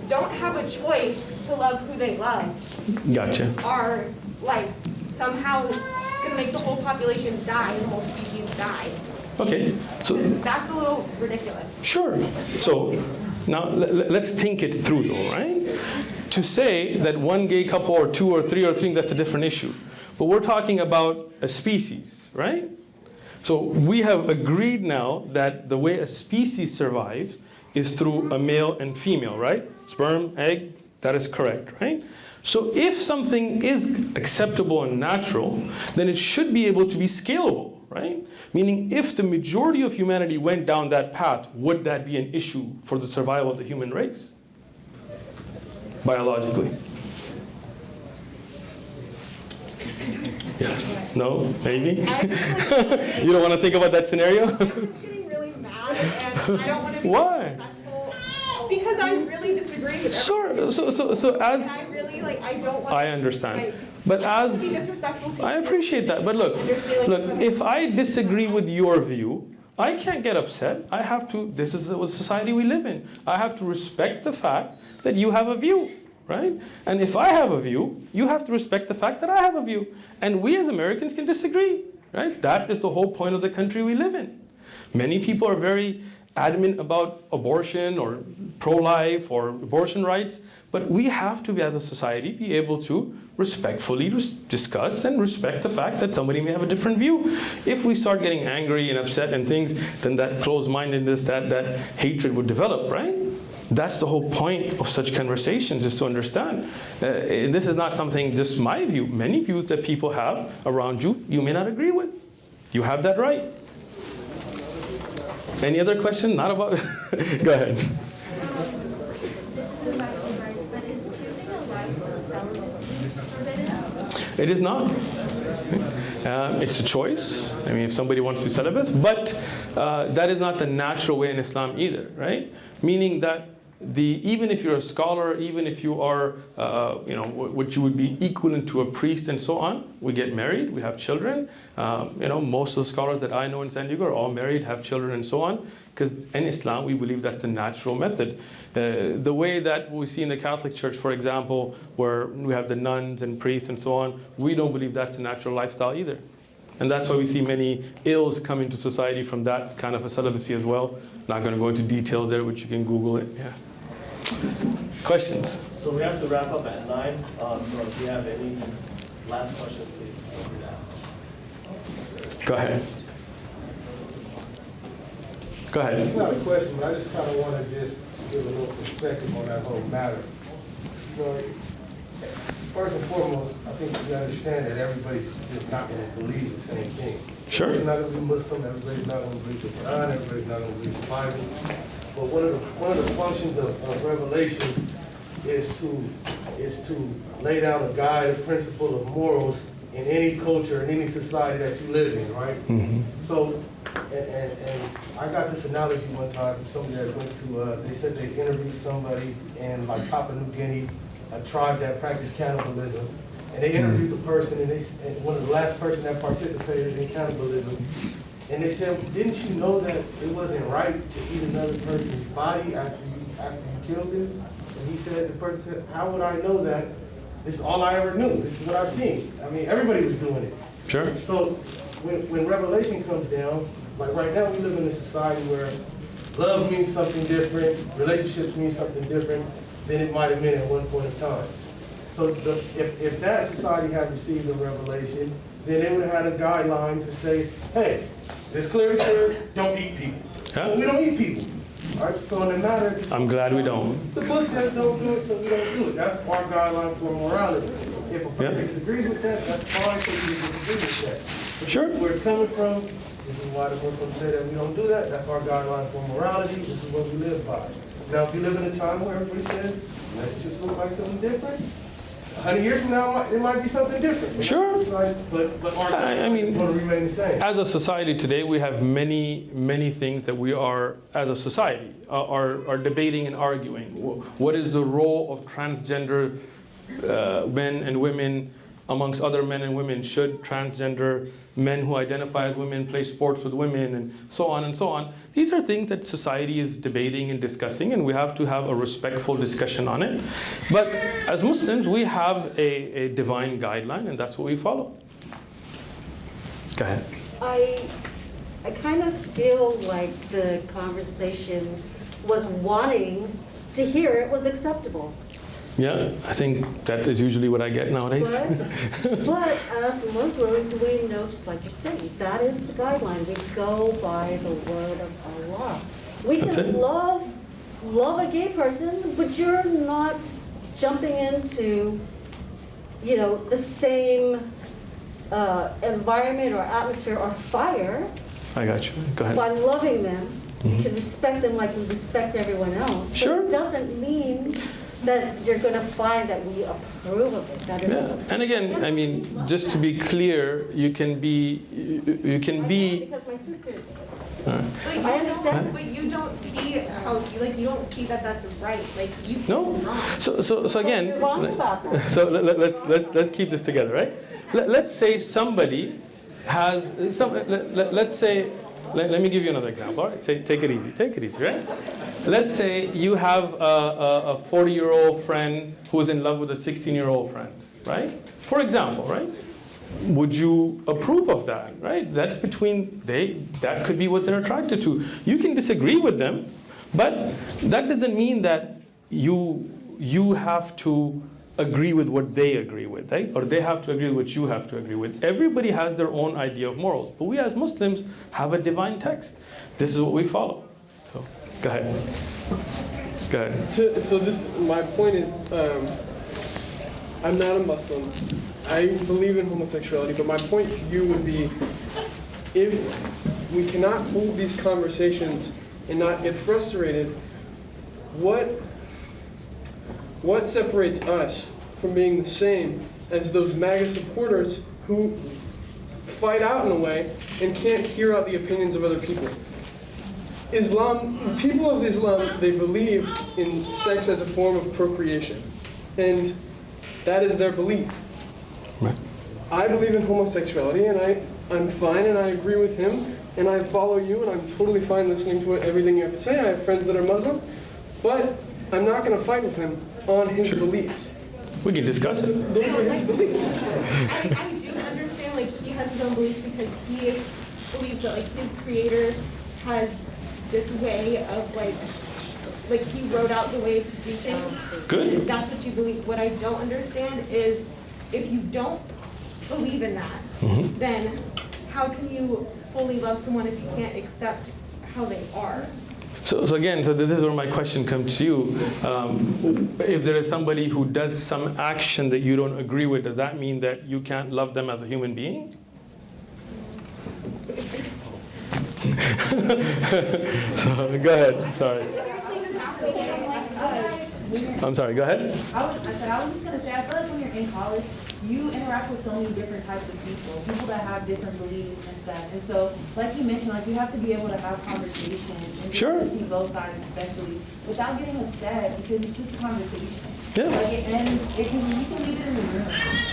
don't have a choice to love who they love Gotcha. are like somehow going to make the whole population die and the whole species die. Okay, so That's a little ridiculous. sure. So now let's think it through, though, right? To say that one gay couple or two or three, that's a different issue. But we're talking about a species, right? So we have agreed now that the way a species survives is through a male and female, right? Sperm, egg, that is correct, right? So if something is acceptable and natural, then it should be able to be scalable, right? Meaning if the majority of humanity went down that path, would that be an issue for the survival of the human race? Biologically. Yes. No? Maybe? You don't want to think about that scenario? I'm getting really mad and I don't want to be Why? disrespectful because I really disagree with Sure. So as I really like I don't want I understand. Like, But I don't as want to be disrespectful to I you. appreciate that. But look, if I disagree with your view, I can't get upset. I have to, this is the society we live in. I have to respect the fact that you have a view, right? And if I have a view, you have to respect the fact that I have a view. And we as Americans can disagree, right? That is the whole point of the country we live in. Many people are very adamant about abortion or pro-life or abortion rights, but we have to, as a society, be able to respectfully discuss and respect the fact that somebody may have a different view. If we start getting angry and upset and things, then that closed-mindedness, that hatred would develop, right? That's the whole point of such conversations, is to understand. And this is not something, just my view. Many views that people have around you, you may not agree with. You have that right. Any other question? Not about it? Go ahead. It is not. It's a choice. I mean, if somebody wants to be celibate, but that is not the natural way in Islam either, right? Meaning that even if you're a scholar, even if you are, what you would be equivalent to a priest and so on, we get married, we have children. Most of the scholars that I know in San Diego are all married, have children and so on, because in Islam we believe that's the natural method. The way that we see in the Catholic Church, for example, where we have the nuns and priests and so on, we don't believe that's the natural lifestyle either. And that's why we see many ills come into society from that kind of a celibacy as well. Not going to go into details there, which you can Google it. Yeah. Questions? So we have to wrap up at 9. So if you have any last questions, please feel free to ask. Go ahead. Go ahead. It's not a question, but I just kind of want to just give a little perspective on that whole matter. First and foremost, I think you understand that everybody's just not going to believe the same thing. Sure. Everybody's not going to be Muslim, everybody's not going to believe the Quran, everybody's not going to believe the Bible. But one of the functions of revelation is to lay down a guide, a principle of morals in any culture, in any society that you live in, right? Mm-hmm. So, and I got this analogy one time from somebody that went to, they said they interviewed somebody in like Papua New Guinea, a tribe that practiced cannibalism. And they interviewed the person, and one of the last person that participated in cannibalism. And they said, didn't you know that it wasn't right to eat another person's body after you killed him? And he said, the person said, how would I know that? This is all I ever knew. This is what I've seen. I mean, everybody was doing it. Sure. So when revelation comes down, like right now we live in a society where love means something different, relationships mean something different than it might have been at one point in time. So if that society had received a revelation, then they would have had a guideline to say, hey, this clearly says don't eat people. Well, we don't eat people. All right, so in the matter, I'm glad we don't. The book says don't do it, so we don't do it. That's our guideline for morality. If a person disagrees with that, that's fine, so we disagree with that. Sure. Where it's coming from, this is why the Muslims say that we don't do that. That's our guideline for morality. This is what we live by. Now, if you live in a time where everybody says relationships look like something different, 100 years from now, it might be something different. Sure. But I mean, going to remain the same. As a society today, we have many things that we are, as a society, are debating and arguing. What is the role of transgender men and women amongst other men and women? Should transgender men who identify as women play sports with women, and so on and so on? These are things that society is debating and discussing, and we have to have a respectful discussion on it. But as Muslims, we have a divine guideline, and that's what we follow. Go ahead. I kind of feel like the conversation was wanting to hear it was acceptable. Yeah, I think that is usually what I get nowadays. But as Muslims, we know, just like you're saying, that is the guideline. We go by the word of Allah. We can love a gay person, but you're not jumping into, the same environment or atmosphere or fire. I got you. Go ahead. By loving them, you can respect them like we respect everyone else. Sure. But it doesn't mean that you're going to find that we approve of it. That is And again, I mean, just to be clear, you can be. Because my sister. I understand, but you don't see how, you don't see that that's right. Like you see No. it wrong. So again, so let's keep this together, right? Let's say somebody has some. Let's say. Let me give you another example. All right? Take it easy. Take it easy, right? Let's say you have a 40-year-old friend who is in love with a 16-year-old friend, right? For example, right? Would you approve of that, right? That's between that could be what they're attracted to. You can disagree with them, but that doesn't mean that you have to agree with what they agree with, right? Or they have to agree with what you have to agree with. Everybody has their own idea of morals, but we as Muslims have a divine text. This is what we follow. So, go ahead. Go ahead. So my point is, I'm not a Muslim. I believe in homosexuality, but my point to you would be, if we cannot hold these conversations and not get frustrated, what separates us from being the same as those MAGA supporters who fight out in a way and can't hear out the opinions of other people. Islam, people of Islam, they believe in sex as a form of procreation. And that is their belief. Right. I believe in homosexuality, and I'm fine, and I agree with him, and I follow you, and I'm totally fine listening to everything you have to say. I have friends that are Muslim, but I'm not going to fight with him on his beliefs. We can discuss it. Those are his beliefs. I do understand, like, he has his own beliefs because he believes that, like, his creator has this way of, like he wrote out the way to do things. Good. If that's what you believe. What I don't understand is if you don't believe in that, then how can you fully love someone if you can't accept how they are? So again, this is where my question comes to you. If there is somebody who does some action that you don't agree with, does that mean that you can't love them as a human being? So, go ahead. Sorry. I'm sorry. Go ahead. I was just gonna say, I feel like when you're in college, you interact with so many different types of people that have different beliefs and stuff. And so, like you mentioned, like you have to be able to have conversations and see both sides, especially without getting upset, because it's just a conversation. Yeah. Like you can leave it in the room.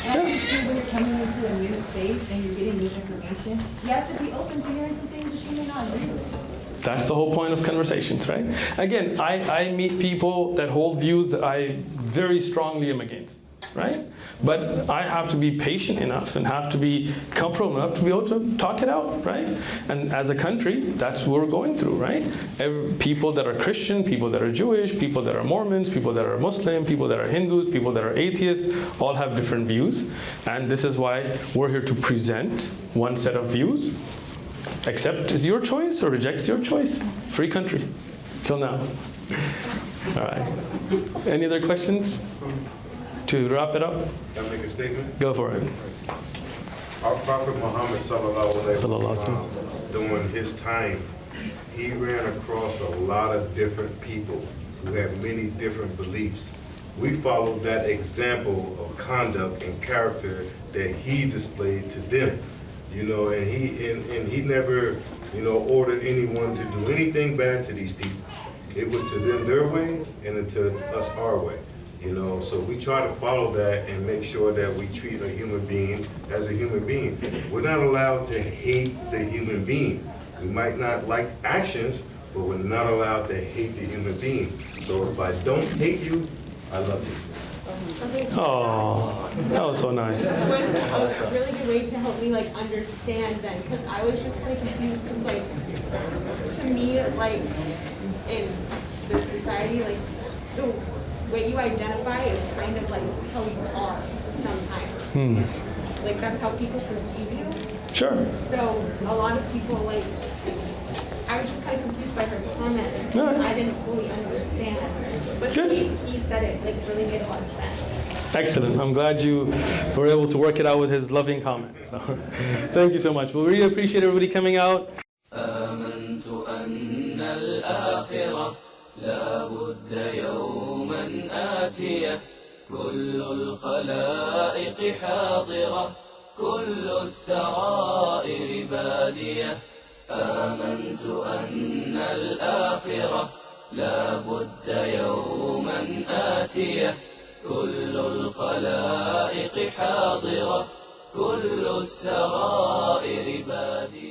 And I think when you're coming into a new space and you're getting new information, you have to be open to hearing some things that you may not agree with. That's the whole point of conversations, right? Again, I meet people that hold views that I very strongly am against, right? But I have to be patient enough and have to be comfortable enough to be able to talk it out, right? And as a country, that's what we're going through, right? People that are Christian, people that are Jewish, people that are Mormons, people that are Muslim, people that are Hindus, people that are atheists, all have different views. And this is why we're here to present one set of views. Accept is your choice or rejects your choice. Free country. Till now. All right. Any other questions? To wrap it up? Can I make a statement? Go for it. Our Prophet Muhammad during his time, he ran across a lot of different people who had many different beliefs. We followed that example of conduct and character that he displayed to them. You know, and he never, you know, ordered anyone to do anything bad to these people. It was to them their way and to us our way. You know, so we try to follow that and make sure that we treat a human being as a human being. We're not allowed to hate the human being. We might not like actions, but we're not allowed to hate the human being. So if I don't hate you, I love you. Oh, that was so nice. It was a really good way to help me like understand then, because I was just kind of confused. Because like, to me, like in this society, like the way you identify is kind of like how you are sometimes. Like that's how people perceive you. Sure. So a lot of people like, I was just kind of confused by her comment. Right. I didn't fully understand. But the way he said it like really made a lot of sense. Excellent. I'm glad you were able to work it out with his loving comment. So, thank you so much. We really appreciate everybody coming out. آمنت أن الآخرة لا بد يوما آتية كل الخلائق حاضرة كل السرائر بادية آمنت أن الآخرة لا بد يوما آتية كل الخلائق حاضرة كل السرائر بادية